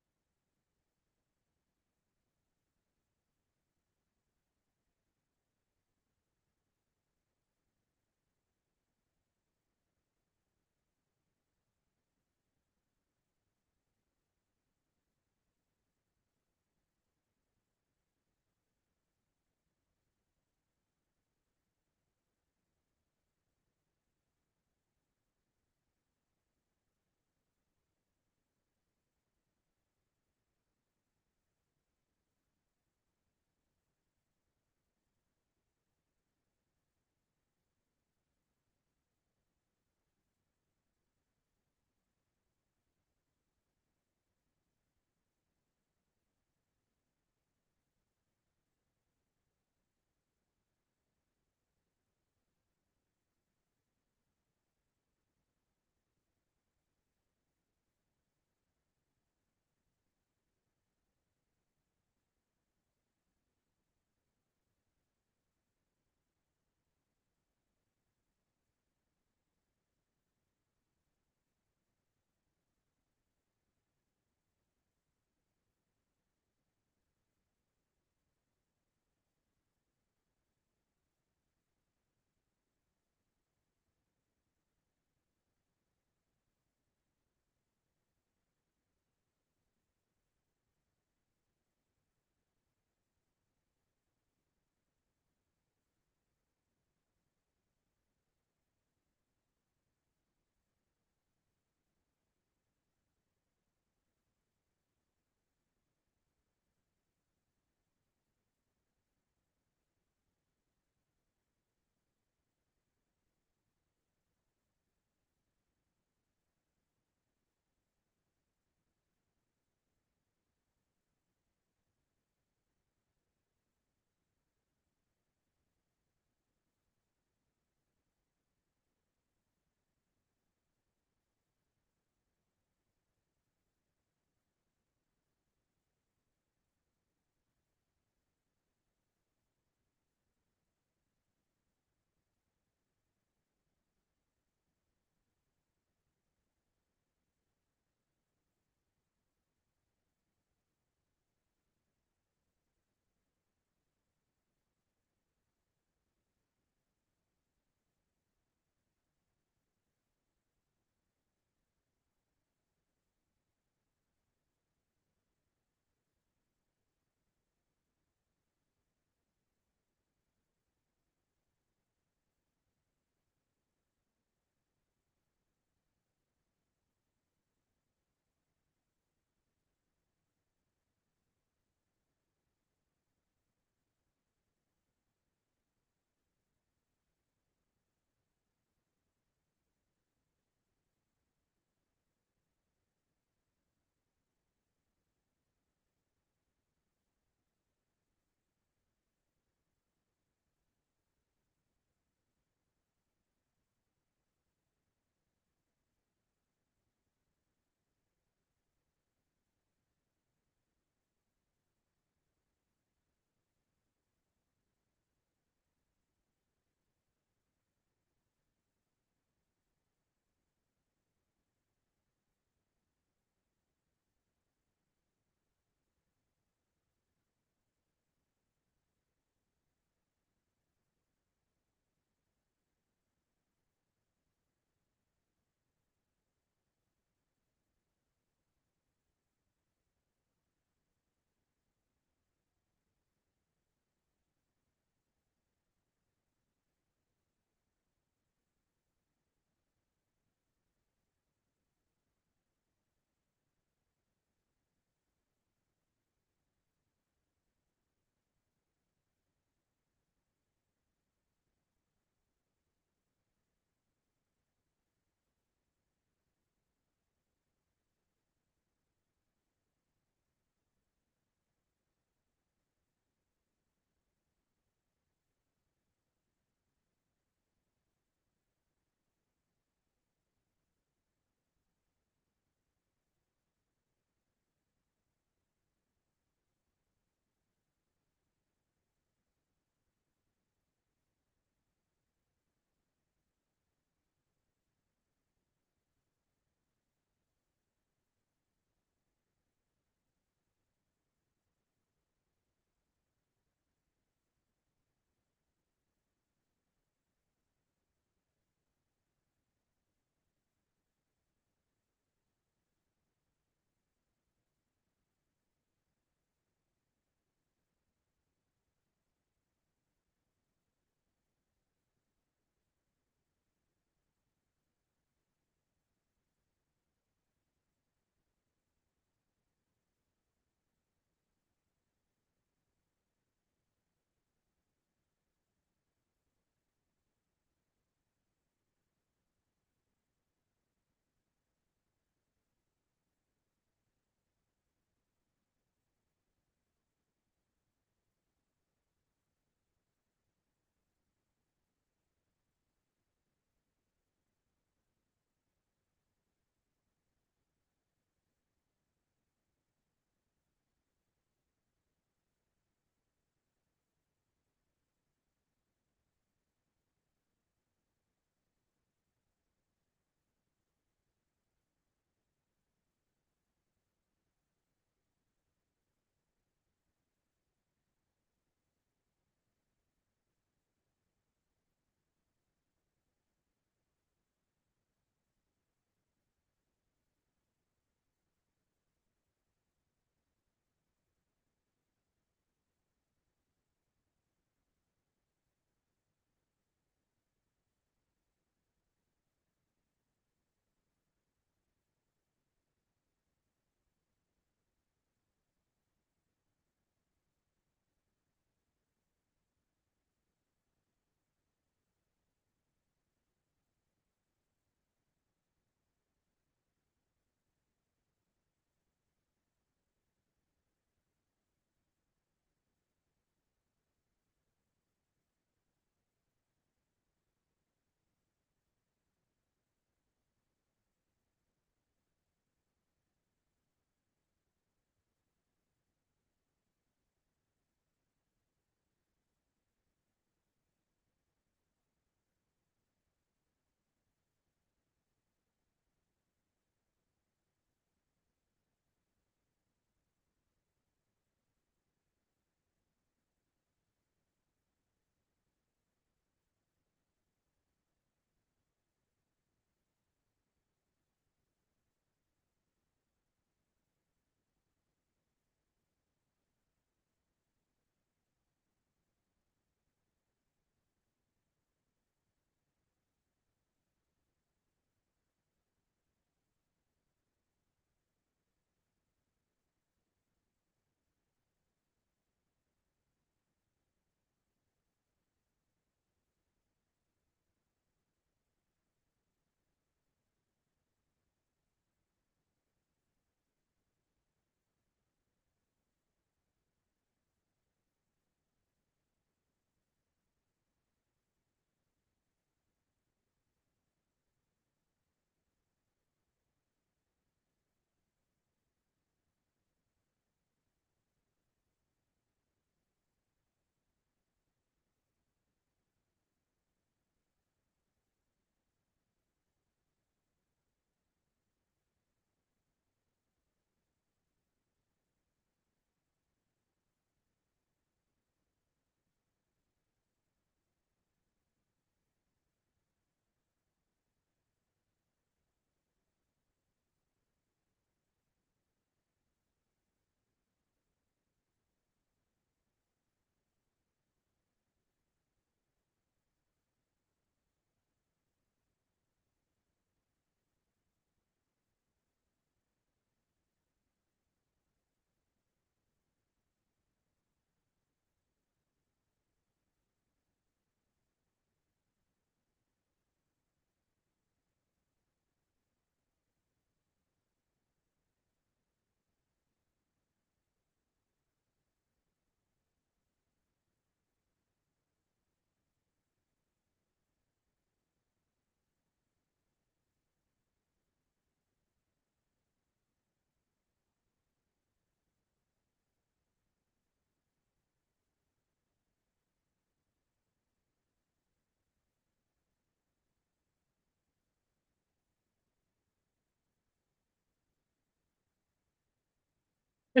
I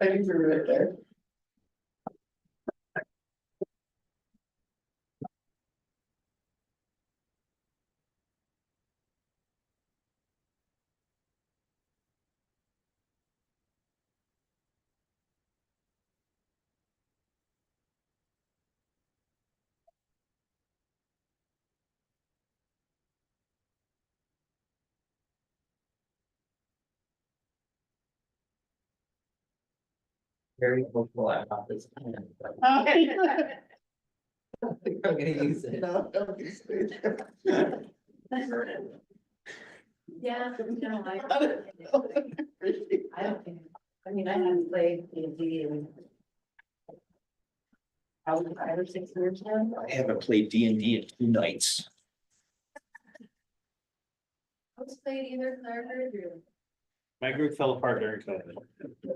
think we're right there. Very hopeful about this. Okay. I'm gonna use it. No, don't be stupid. Yeah, no, I Appreciate don't think, I mean, I haven't played D&D in probably 5 or 6 years now. I haven't played D&D in 2 nights. I was played either Clark or Drew. My group fell apart during COVID.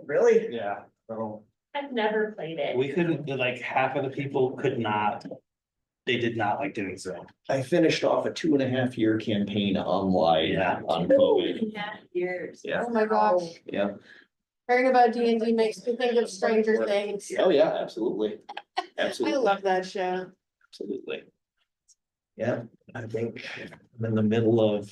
Really? Yeah, so I've never played it. we couldn't, like, half of the people could not. They did not like doing so. I finished off a 2.5-year campaign online Yeah. on COVID. Years. Yeah. Oh my gosh, Yeah. hearing about D&D makes me think of Stranger Things. Oh, yeah, absolutely. I Absolutely. love that show. Absolutely. Yeah, I think I'm in the middle of.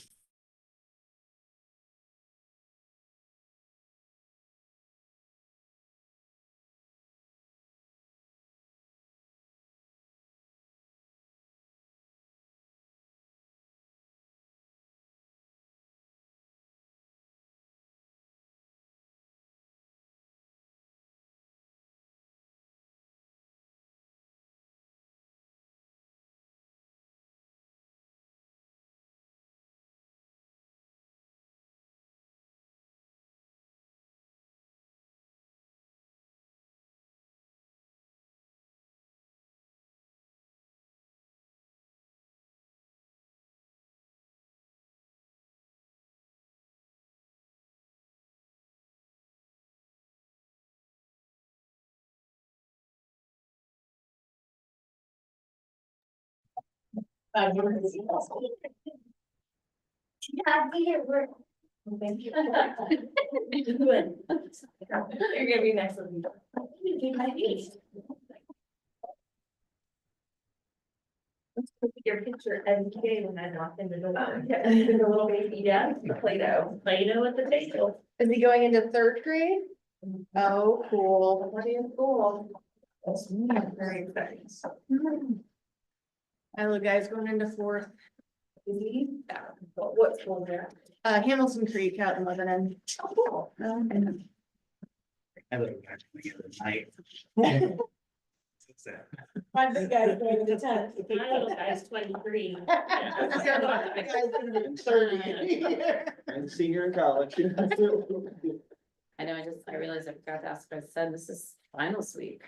Yeah, we're. Thank you. You're gonna be next with me. Your picture and when I walked in the door. The little baby, yeah, Play-Doh at the table. Is he going into 3rd grade? Oh, cool. What is cool? That's very exciting. My little guy's going into 4th. Yeah. What's cool there? Hamilton Creek out in Lebanon. Oh, cool. I would imagine we get a night. What's that? My big guy's going into 10th. My little guy's 23. I'm a senior in college. I know, I realized I forgot to ask my son, this is finals week.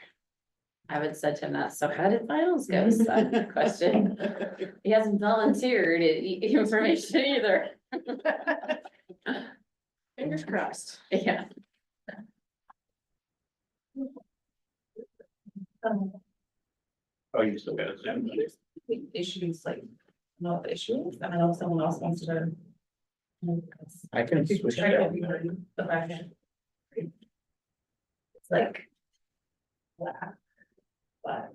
I haven't said to him that, so how did finals go, son? Question. He hasn't volunteered information either. Fingers crossed. Yeah. Oh, you still got it. Issues like, no issues, I don't know if someone else wants to. I can switch it out. It's like. Wow. But.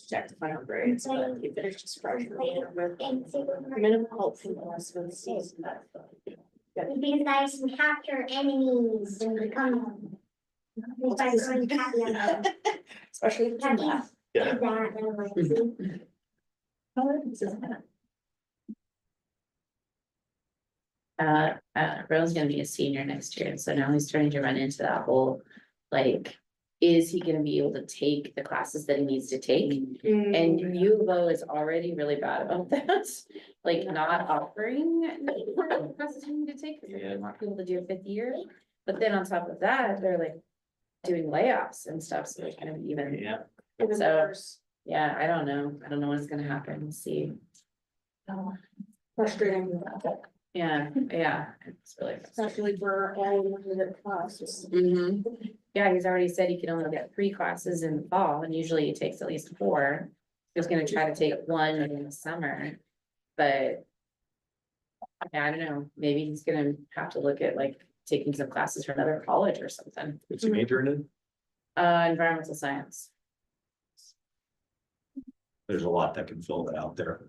Check the final grades, but he finished his freshman year with minimum help from us for the season. Be nice and capture enemies and become. Especially from that. Rowan's gonna be a senior next year, so now he's starting to run into that whole, like, is he gonna be able to take the classes that he needs to take? And U of O is already really bad about that, like not offering the classes you need to take, because they really want people to do a 5th year. But then on top of that, they're like doing layoffs and stuff, so they're kind of even, Yeah. so, yeah, I don't know what's gonna happen, we'll see. Frustrating. Yeah, it's really. Especially for all of the classes. Mhm. Yeah, he's already said he can only get 3 classes in the fall, and usually he takes at least 4. He was gonna try to take 1 in the summer, but I don't know, maybe he's gonna have to look at like taking some classes for another college or something. It's a major in. Environmental science. There's a lot that can fill that out there.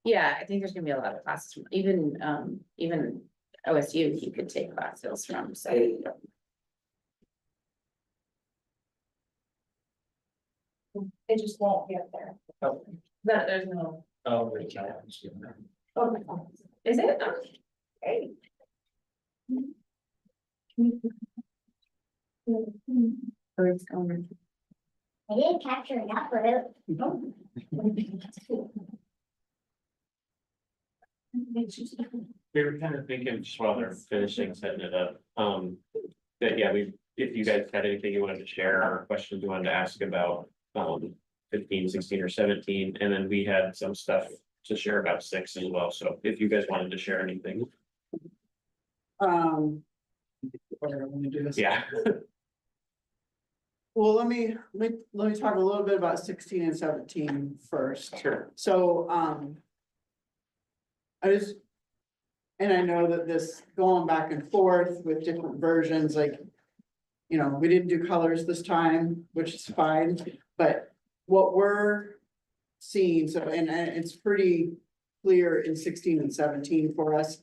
Yeah, I think there's gonna be a lot of classes, from even OSU, he could take classes from, so. It just won't get there. That, there's no. Oh, Oh my God. Is it? Okay. Or it's going. I didn't capture enough of it. We were kind of thinking just while they're finishing setting it up, that, yeah, if you guys had anything you wanted to share or questions you wanted to ask about, 15, 16, or 17, and then we had some stuff to share about 6 as well, so if you guys wanted to share anything, Or let me do this. yeah. Well, let me talk a little bit about 16 and 17 first. Sure. So, and I know that this going back and forth with different versions, like, you know, we didn't do colors this time, which is fine, but what we're seeing, so, and it's pretty clear in 16 and 17 for us,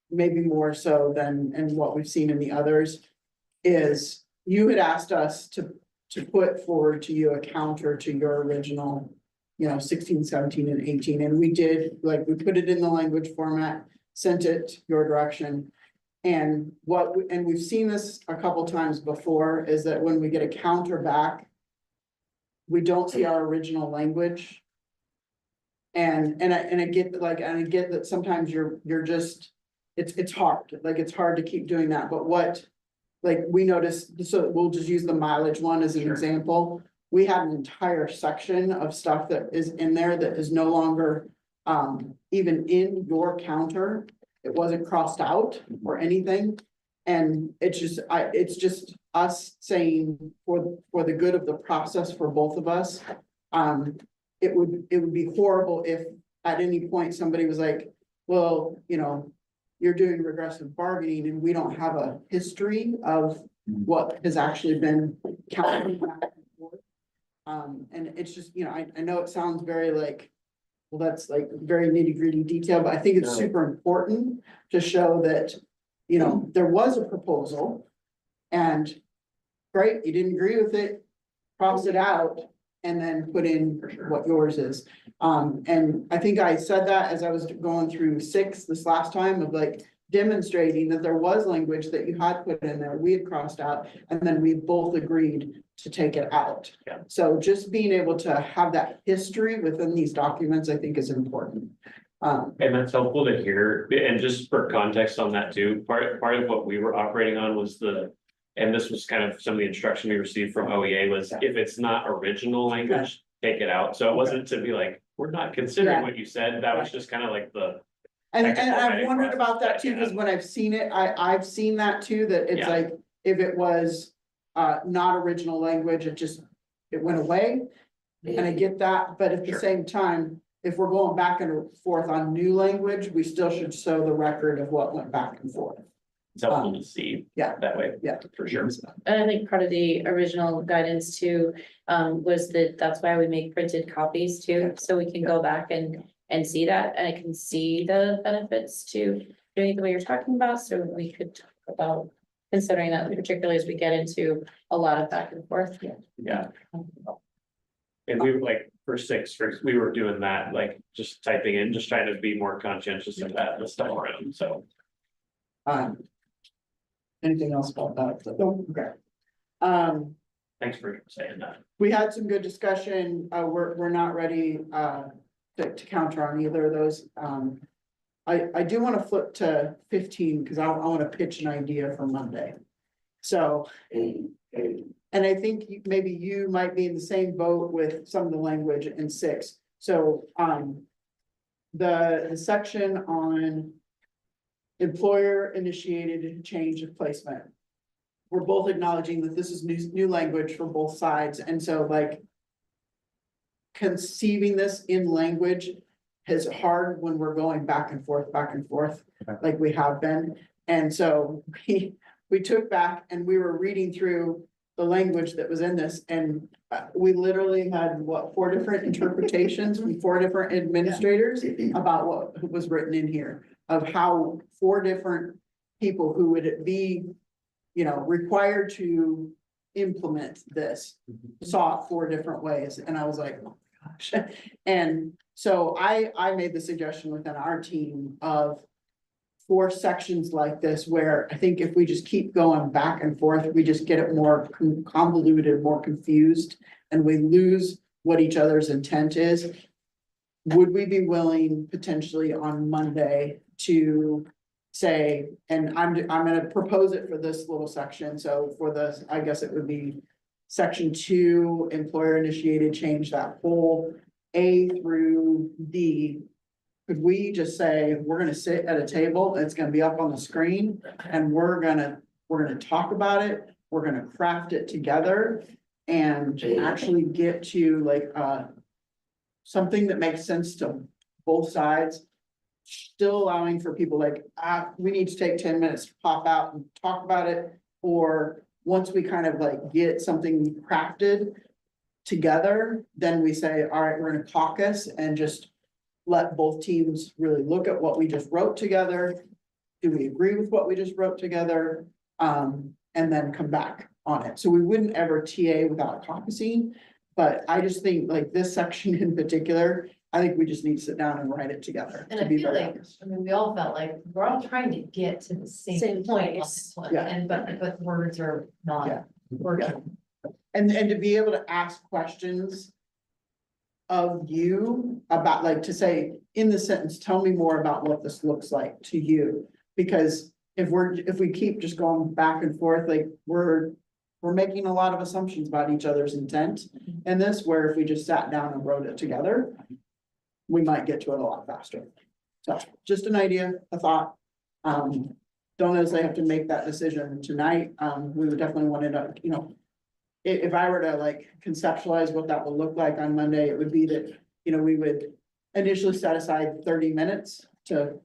maybe more so than, and what we've seen in the others, is you had asked us to put forward to you a counter to your original, you know, 16, 17, and 18, and we did, like, we put it in the language format, sent it your direction. And and we've seen this a couple times before, is that when we get a counter back, we don't see our original language. And I get, like, and I get that sometimes you're just, it's hard, like, it's hard to keep doing that, but what, like, we noticed, so we'll just use the mileage one as an example. We have an entire section of stuff that is in there that is no longer even in your counter. It wasn't crossed out or anything. And it's just us saying for the good of the process for both of us. It would be horrible if at any point somebody was like, well, you know, you're doing regressive bargaining and we don't have a history of what has actually been counted back and forth. And it's just, you know, I know it sounds very like, well, that's like very nitty gritty detail, but I think it's super important to show that, you know, there was a proposal. And great, you didn't agree with it, cross it out, and then put in what yours is. And I think I said that as I was going through 6 this last time, of like demonstrating that there was language that you had put in there, we had crossed out, and then we both agreed to take it out. Yeah. So just being able to have that history within these documents, I think is important. And that's helpful to hear, and just for context on that too, part of what we were operating on was and this was kind of some of the instruction we received from OEA was, if it's not original language, take it out, so it wasn't to be like, we're not considering Yeah. what you said, that was just kind of like the. And technical I've writing wondered about that process too, that, because yeah. when I've seen it, I've seen that too, that it's Yeah. like, if it was not original language, it went away. And I get that, but at the Sure. same time, if we're going back and forth on new language, we still should show the record of what went back and forth. It's helpful to see. Yeah. That way. Yeah. For sure. And I think part of the original guidance too, was that's why we make printed copies too, so we can go back and see that, and I can see the benefits to doing it the way you're talking about, so we could talk about considering that, particularly as we get into a lot of back and forth. Yeah. And we were like, for 6, we were doing that, like, just typing in, just trying to be more conscientious of that, this stuff around, so. Anything else about that? Okay. Thanks for saying that. We had some good discussion. We're not ready to counter on either of those. I do want to flip to 15 because I want to pitch an idea for Monday. So, and I think maybe you might be in the same boat with some of the language in 6. So, the section on employer initiated change of placement. We're both acknowledging that this is new language for both sides, and so like conceiving this in language is hard when we're going back and forth, like we have been. And so we took back and we were reading through the language that was in this, and we literally had, what, 4 different interpretations from 4 different administrators about what was written in here, of how 4 different people who would be, you know, required to implement this, saw it 4 different ways, and I was like, oh my gosh. And so I made the suggestion within our team of 4 sections like this, where I think if we just keep going back and forth, we just get it more convoluted, more confused, and we lose what each other's intent is. Would we be willing potentially on Monday to say, and I'm gonna propose it for this little section, so for this, I guess it would be section 2, employer initiated change, that whole A through D. Could we just say, we're gonna sit at a table, it's gonna be up on the screen, and we're gonna talk about it, we're gonna craft it together. And actually get to like, something that makes sense to both sides. Still allowing for people like, we need to take 10 minutes to pop out and talk about it. Or once we kind of like get something crafted together, then we say, all right, we're gonna caucus and just let both teams really look at what we just wrote together. Do we agree with what we just wrote together? And then come back on it. So we wouldn't ever TA without caucusing. But I just think like this section in particular, I think we just need to sit down and write it together. And to I be feel very like, honest. I mean, we all felt like we're all trying to get to the same Same point on place. this one, Yeah. and but words are Yeah. not working. And to be able to ask questions of you about, like, to say in the sentence, tell me more about what this looks like to you. Because if we keep just going back and forth, like we're making a lot of assumptions about each other's intent in this, where if we just sat down and wrote it together, we might get to it a lot faster. So just an idea, a thought. Don't necessarily have to make that decision tonight. We would definitely want to, you know, if I were to like conceptualize what that would look like on Monday, it would be that, you know, we would initially set aside 30 minutes to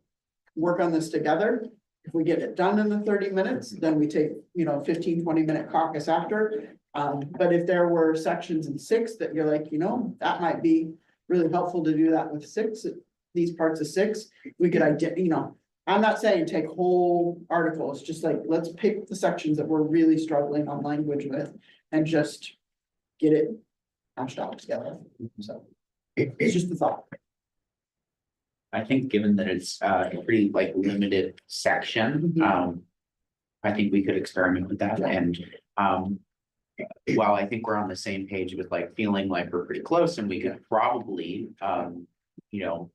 work on this together. If we get it done in the 30 minutes, then we take, you know, 15-20 minute caucus after. But if there were sections in 6 that you're like, you know, that might be really helpful to do that with 6, these parts of 6, we could you know, I'm not saying take whole articles, just like, let's pick the sections that we're really struggling on language with and just get it hashed out together. So it's just a thought. I think given that it's a pretty like limited section, I think we could experiment with that and, while I think we're on the same page with like feeling like we're pretty close and we could probably, you know,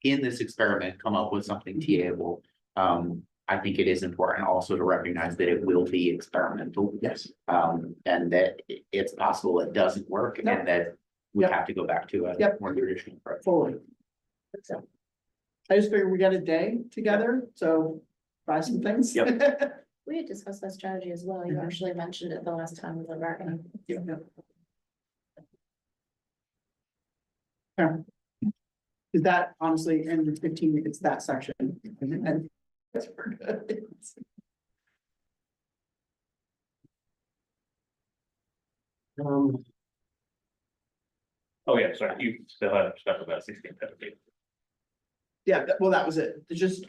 in this experiment, come up with something TAable. I think it is important also to recognize that it will be experimental. Yes. And that it's possible it doesn't work and that we have to go back to a more traditional approach. Fully. I just figured we got a day together, so try some things. Yep. We had discussed that strategy as well. You actually mentioned it the last time we were back. Yeah. Yeah. Is that honestly in 15, it's that section, and that's pretty good. Oh, yeah, sorry, you still have stuff about 16, 17. Yeah, well, that was it. It's just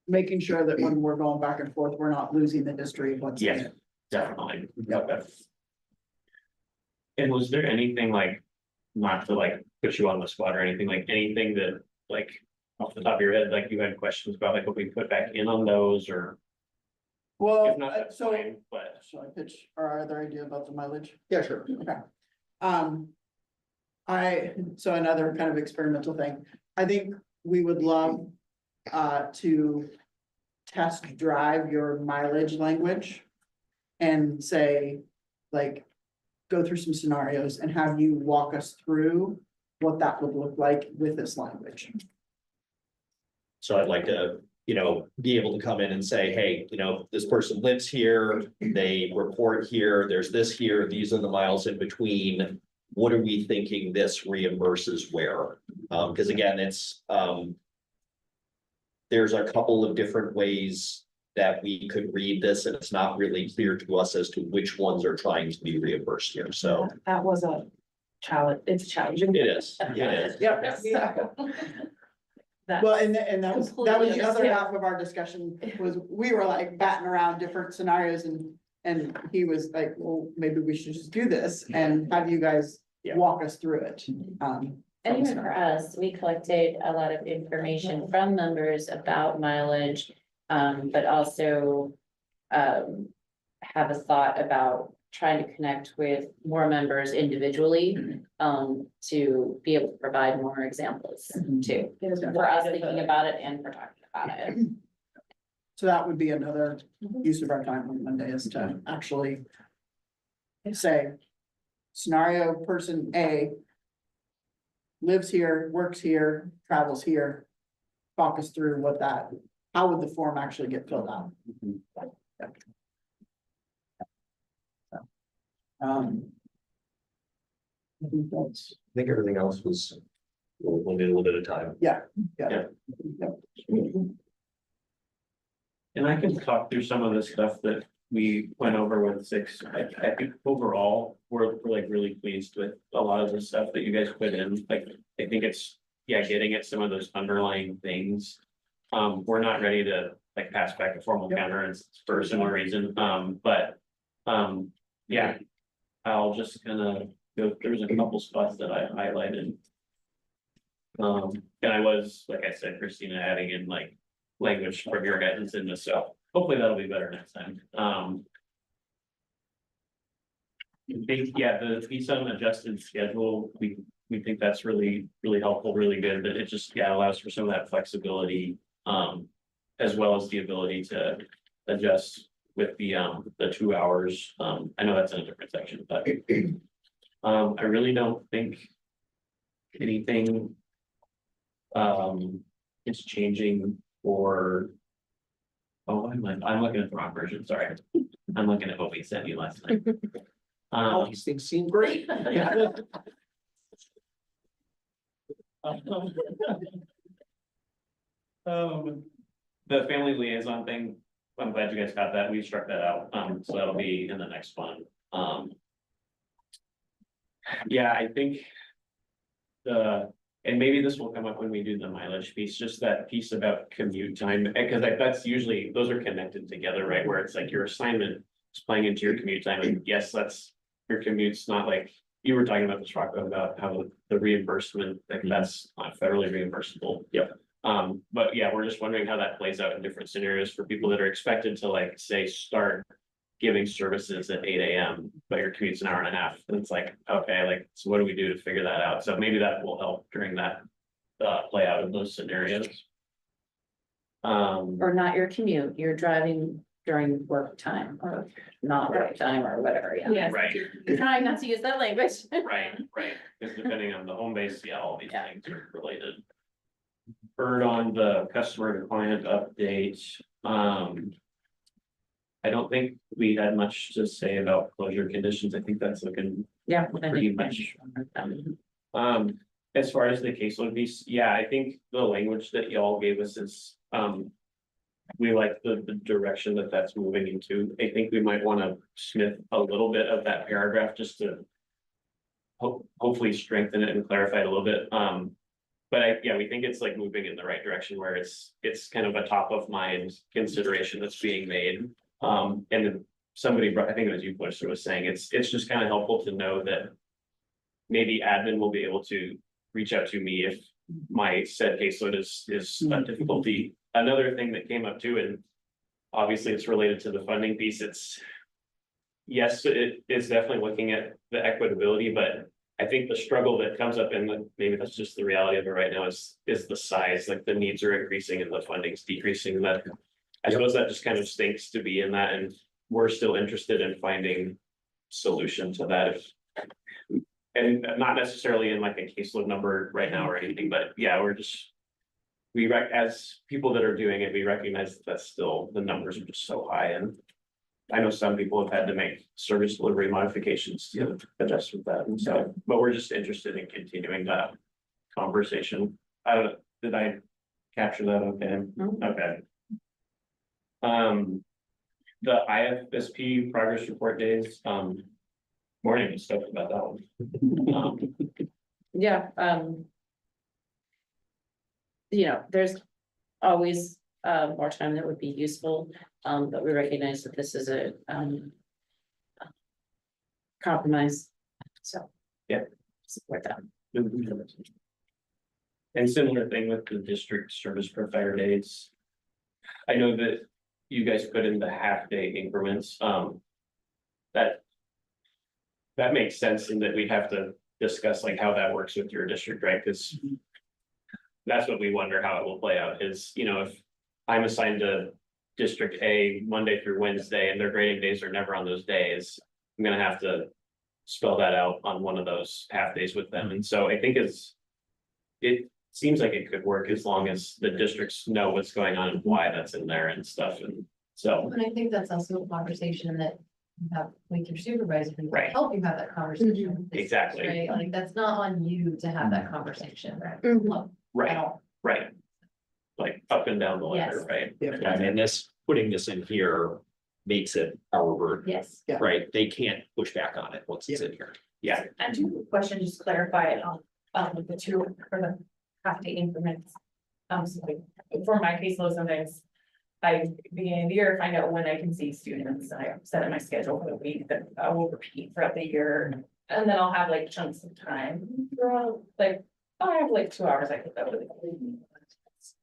making sure that when we're going back and forth, we're not losing the history of what's in Yes. it. Definitely. Yep. Okay. And was there anything like, not to like put you on the spot or anything, like anything that like off the top of your head, like you had questions about like what we put back in on those or Well, if not, that's so, fine, but. shall I pitch our other idea about the mileage? Yeah, sure. Okay. So another kind of experimental thing, I think we would love to test drive your mileage language. And say, like, go through some scenarios and have you walk us through what that would look like with this language. So I'd like to, you know, be able to come in and say, hey, you know, this person lives here, they report here, there's this here, these are the miles in between. What are we thinking this reimburses where? Because again, it's, there's a couple of different ways that we could read this, and it's not really clear to us as to which ones are trying to be reimbursed here, so. That was a challenge, it's challenging. It is, it is. Yep. That- Well, and that was the Completely other understand. half of our discussion was, we were like batting around different scenarios and he was like, well, maybe we should just do this and have you guys Yeah. walk us through it. And even for us, we collected a lot of information from members about mileage, but also have a thought about trying to connect with more members individually, to be able to provide more examples too. For us thinking about it and for talking about it. So that would be another use of our time on Monday is to actually say, scenario person A lives here, works here, travels here. Talk us through what that, how would the form actually get filled out? I think that's, I think everything else was, we'll need a little bit of time. yeah. And I can talk through some of the stuff that we went over with six. I think overall, we're like really pleased with a lot of the stuff that you guys put in. Like, I think it's, yeah, getting at some of those underlying things. We're not ready to like pass back a formal counter for a similar reason, yeah. I'll just kind of go, there's a couple spots that I highlighted. And I was, like I said, Christina, adding in like language from your guidance in this, so hopefully that'll be better next time. I think, yeah, the piece on adjusted schedule, we think that's really helpful, really good, that it just, yeah, allows for some of that flexibility. As well as the ability to adjust with the 2 hours. I know that's in a different section, but I really don't think anything is changing for. Oh, I'm looking at the wrong version, sorry. I'm looking at what we sent you last night. All these things seem great. Yeah. The family liaison thing, I'm glad you guys got that. We struck that out. So that'll be in the next one. Yeah, I think and maybe this will come up when we do the mileage piece, just that piece about commute time, because that's usually, those are connected together, right? Where it's like your assignment is playing into your commute time. And yes, that's your commute's not like, you were talking about this, Rocco, about how the reimbursement, like that's not federally reimbursable. Yep. But yeah, we're just wondering how that plays out in different scenarios for people that are expected to like, say, start giving services at 8 AM, but your commute's an hour and a half. And it's like, okay, like, so what do we do to figure that out? So maybe that will help during that play out of those scenarios. Or not your commute, you're driving during work time or not work time or whatever, yeah. Yes. Right, You're trying not to use that language. right. Because depending on the home base, yeah, all these Yeah. things are related. Bird on the customer to client update. I don't think we had much to say about closure conditions. I think that's looking Yeah. pretty much. As far as the caseload piece, yeah, I think the language that y'all gave us is, we like the direction that that's moving into. I think we might want to smith a little bit of that paragraph just to hopefully strengthen it and clarify it a little bit. But yeah, we think it's like moving in the right direction where it's kind of a top of mind consideration that's being made. And then somebody, I think it was you, Bush, was saying, it's just kind of helpful to know that maybe admin will be able to reach out to me if my said caseload is a difficulty. Another thing that came up too, and obviously it's related to the funding piece, yes, it is definitely looking at the equitability, but I think the struggle that comes up, and maybe that's just the reality of it right now, is the size, like the needs are increasing and the funding's decreasing. That I suppose that just kind of stinks to be in that, and we're still interested in finding solution to that. And not necessarily in like a caseload number right now or anything, but yeah, as people that are doing it, we recognize that that's still, the numbers are just so high, and I know some people have had to make service delivery modifications to adjust with that, and so, but we're just interested in continuing to conversation. I don't, did I capture that okay? Mhm. Okay. The IFSP progress report days, morning is stuff about that one. Yeah, you know, there's always more time that would be useful, but we recognize that this is a compromise, so. Yeah. Support that. And similar thing with the district service provider days. I know that you guys put in the half-day increments, that. That makes sense in that we have to discuss like how that works with your district, right? Because. That's what we wonder how it will play out is, you know, if I'm assigned to District A Monday through Wednesday and their grading days are never on those days. I'm gonna have to spell that out on one of those half days with them. And so I think it seems like it could work as long as the districts know what's going on and why that's in there and stuff. And so, And I think that's also a conversation that you have with your supervisor, who can Right. help you have that conversation. Exactly. Right, like, that's not on you to have that conversation. Mhm. Well, right, at all. right. Like up and down the ladder, Yes. right? Yeah, and this, putting this in here makes it our burden, Yes. Yeah. right? They can't push back on it once it's in here. Yeah, I do have a question, just to clarify it on, the two, for the half-day increments. So like, for my caseload, sometimes I, beginning of the year, find out when I can see students, and I set up my schedule for the week that I will repeat throughout the year. And then I'll have like chunks of time throughout, like, I have like 2 hours I could go to the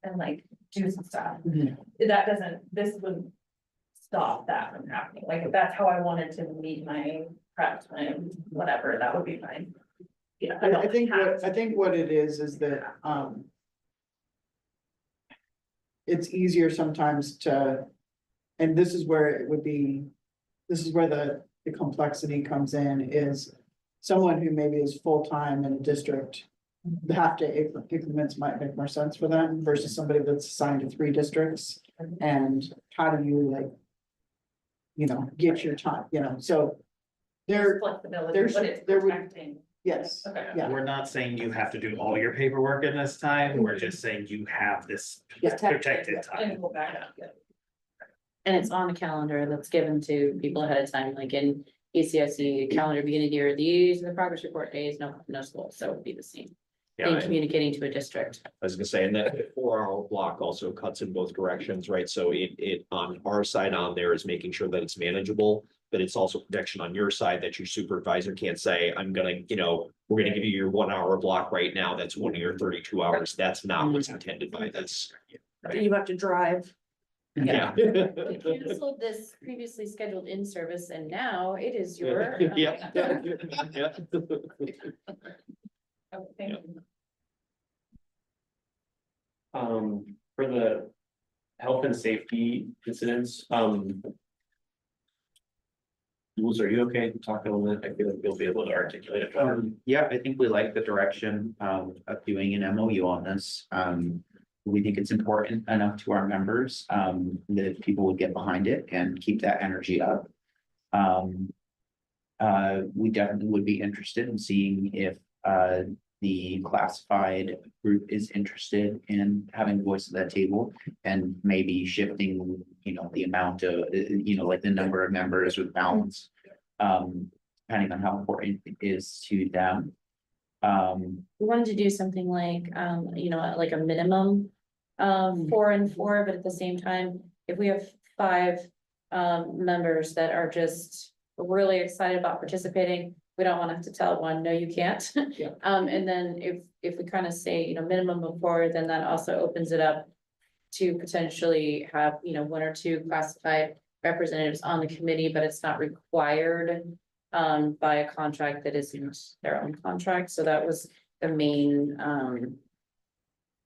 and like do some stuff. Mhm. That doesn't, this would stop that from happening, like, if that's how I wanted to meet my prep time, whatever, that would be fine. Yeah, I I don't think have what, I think what it is that, it's easier sometimes to, and this is where it would be, this is where the complexity comes in, is someone who maybe is full-time in a district, the half-day increments might make more sense for them versus somebody that's assigned to 3 districts. And how do you like, you know, get your time, you know, so There's there, flexibility, there's- but it's there would- protecting. yes, Okay. yeah. We're not saying you have to do all your paperwork in this time, we're just saying you have this Yeah. protected time. And go back up, yeah. And it's on a calendar that's given to people ahead of time, like in ECSC calendar beginning of the year, these are the progress report days, no school, so it would be the same. Yeah, Thing communicating to a district. I was gonna say, and that 4-hour block also cuts in both directions, right? So it on our side on there is making sure that it's manageable. But it's also protection on your side that your supervisor can't say, I'm gonna, you know, we're gonna give you your 1-hour block right now. That's one of your 32 hours. That's not what's intended by this. You have to drive. Yeah. We canceled this previously scheduled in service and now it is your. Yeah. Yeah. Okay, thank you. for the health and safety incidents, Jules, are you okay talking on that? I feel like you'll be able to articulate it better. Yeah, I think we like the direction of doing an MOU on this. We think it's important enough to our members that people would get behind it and keep that energy up. We definitely would be interested in seeing if the classified group is interested in having a voice at that table and maybe shifting, you know, the amount of, you know, like the number of members with balance. Depending on how important it is to them. We wanted to do something like, you know, like a minimum. 4 and 4, but at the same time, if we have 5 members that are just really excited about participating. We don't want to have to tell one, no, you can't. Yeah. And then if we kind of say, you know, minimum of 4, then that also opens it up. To potentially have, you know, 1 or 2 classified representatives on the committee, but it's not required. By a contract that isn't their own contract, so that was the main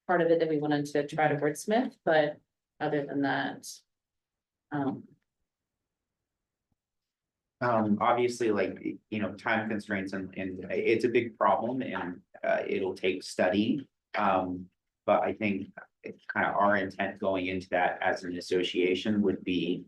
part of it that we wanted to try to wordsmith, but other than that. Obviously, like, you know, time constraints and it's a big problem and it'll take study. But I think it's kind of our intent going into that as an association would be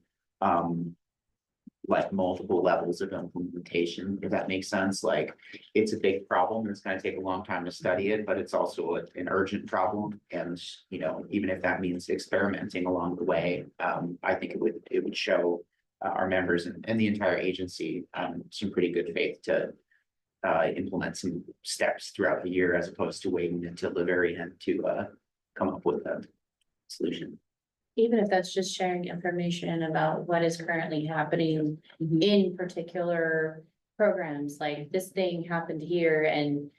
like multiple levels of implementation, if that makes sense, like. It's a big problem, it's gonna take a long time to study it, but it's also an urgent problem, and, you know, even if that means experimenting along the way. I think it would show our members and the entire agency, some pretty good faith to. Implement some steps throughout the year as opposed to waiting until the very end to come up with a solution. Even if that's just sharing information about what is currently happening in particular programs, like this thing happened here and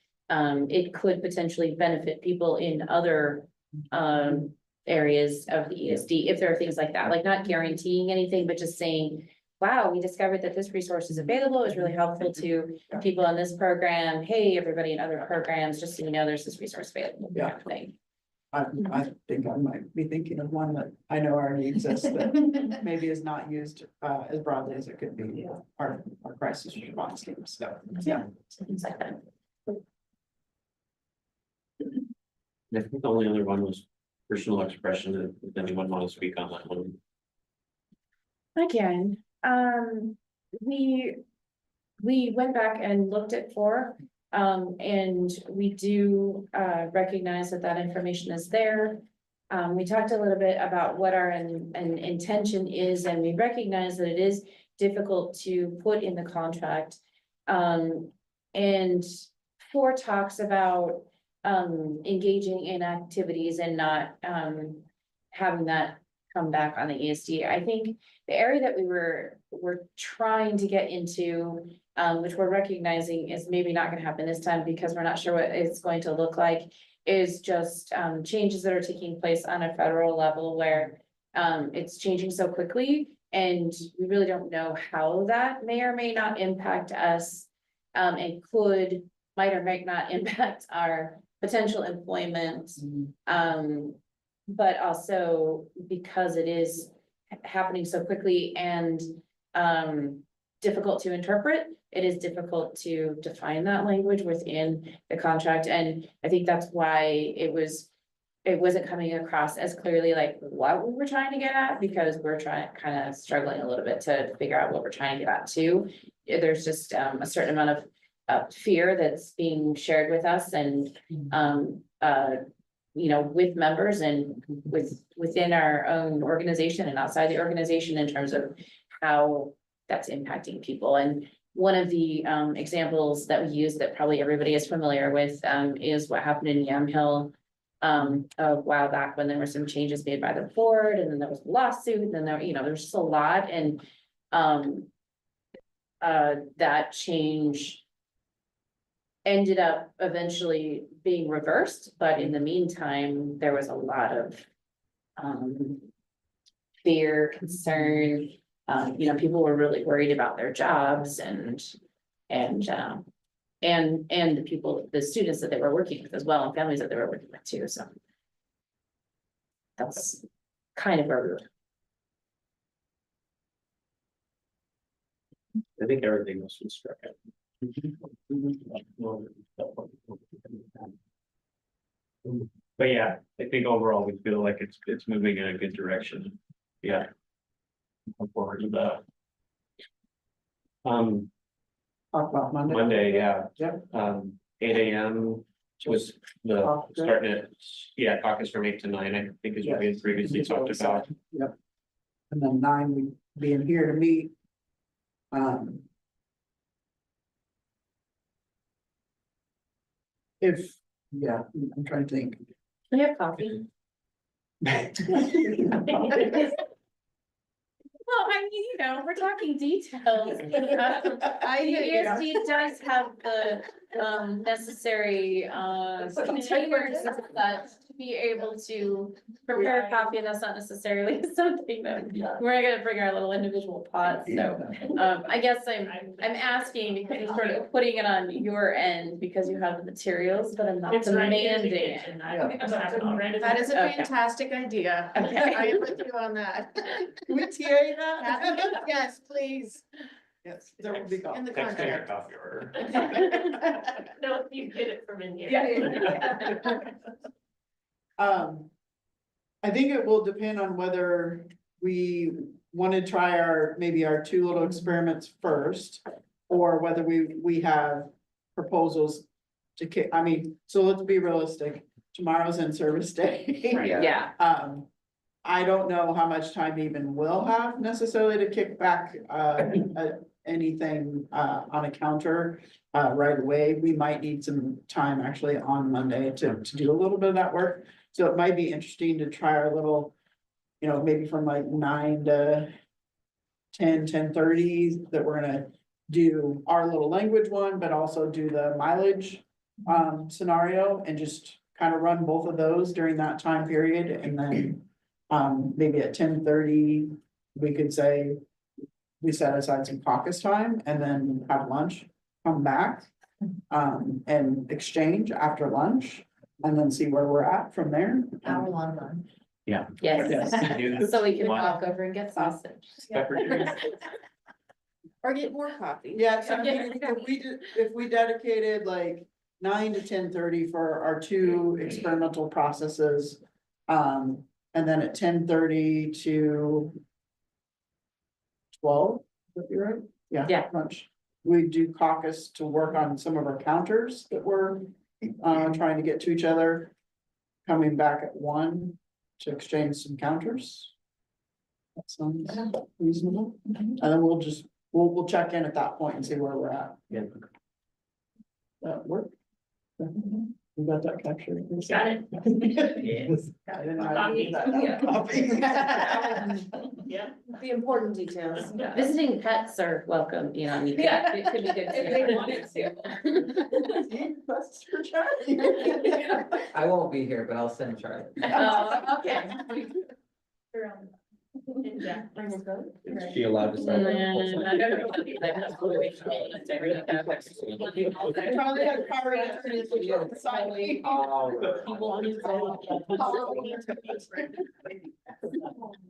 it could potentially benefit people in other areas of the ESD, if there are things like that, like not guaranteeing anything, but just saying, wow, we discovered that this resource is available. It was really helpful to people on this program. Hey, everybody in other programs, just so you know, there's this resource available. Yeah. kind of thing. I think I might be thinking of one that I know already exists, that maybe is not used as broadly as it could be. Our crisis response team, so, yeah. Things like that. I think the only other one was personal expression. If anyone want to speak on that one? Again, we went back and looked at 4, and we do, recognize that that information is there. We talked a little bit about what our intention is, and we recognize that it is difficult to put in the contract. And 4 talks about, engaging in activities and not, having that come back on the ESD. I think the area that we're trying to get into, which we're recognizing is maybe not gonna happen this time because we're not sure what it's going to look like, is just changes that are taking place on a federal level where it's changing so quickly, and we really don't know how that may or may not impact us, and might or might not impact our potential employment. But also because it is happening so quickly and difficult to interpret, it is difficult to define that language within the contract. And I think that's why it wasn't coming across as clearly like what we were trying to get at, because we're kind of struggling a little bit to figure out what we're trying to get at too. There's just a certain amount of fear that's being shared with us, and you know, with members and within our own organization and outside the organization in terms of how that's impacting people. And one of the examples that we use that probably everybody is familiar with is what happened in Yamhill a while back when there were some changes made by the board, and then there was a lawsuit, and then there, you know, there's just a lot, and that change ended up eventually being reversed, but in the meantime, there was a lot of fear, concern. You know, people were really worried about their jobs and the people, the students that they were working with as well, and families that they were working with too, so. That's kind of where we were. I think everything else was struck out. But yeah, I think overall we feel like it's moving in a good direction. Yeah. Look forward to that. Talk about Monday. Monday, yeah. Yep. 8 AM was the starting at, caucus from 8 to 9, I think is what we had previously talked about. Yep. And then 9, we being here to meet. I'm trying to think. We have coffee. Well, I mean, you know, we're talking details. ESD does have the necessary containers and such to be able to prepare coffee, and that's not necessarily something that we're gonna bring our little individual pots, so. I guess I'm asking because you're sort of putting it on your end because you have the materials, but I'm not demanding it. That is a Okay. fantastic idea. Okay. I am with you on that. We TA that? Yes, please. Yes, there will be In the Thanks for your contract. coffee order. No, you get it from in here. I think it will depend on whether we want to try maybe our two little experiments first. Or whether we have proposals to kick, I mean, so let's be realistic, tomorrow's in service day. Right. Yeah, I don't know how much time even we'll have necessarily to kick back, anything, on a counter. Right away, we might need some time actually on Monday to do a little bit of that work. So it might be interesting to try our little, maybe from like 9 to 10:30, that we're gonna do our little language one, but also do the mileage scenario and just kind of run both of those during that time period. And then maybe at 10:30, we could say we set aside some caucus time and then have lunch, come back and exchange after lunch and then see where we're at from there. Hour-long lunch. yes, Yes. so we can walk over and get sausage. Or get more coffee. Yeah, so I mean, if we dedicated like 9 to 10:30 for our two experimental processes. And then at 10:30 to 12, would be right? Yeah. Lunch. We do caucus to work on some of our counters that we're trying to get to each other. Coming back at 1 to exchange some counters. That sounds reasonable. And then we'll check in at that point and see where we're at. Yeah. That work? You got that captured? Got it. Yes. I didn't know how to do that. Copy. Yeah, the important details. Visiting pets are welcome, Yeah. it could be good. If they wanted to. That's for Charlie. I won't be here, but I'll send Charlie. Oh, okay. Yeah. Is she allowed to sign? Charlie had power to turn his side.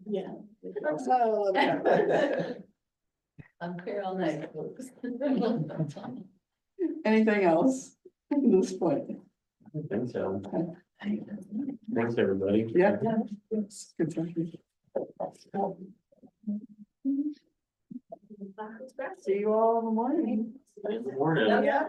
Yeah. So, I'm clear all night, folks. anything else at this point? I think so. Thanks, everybody. Yeah. Good talking. See you all in the morning. Good morning. Yeah.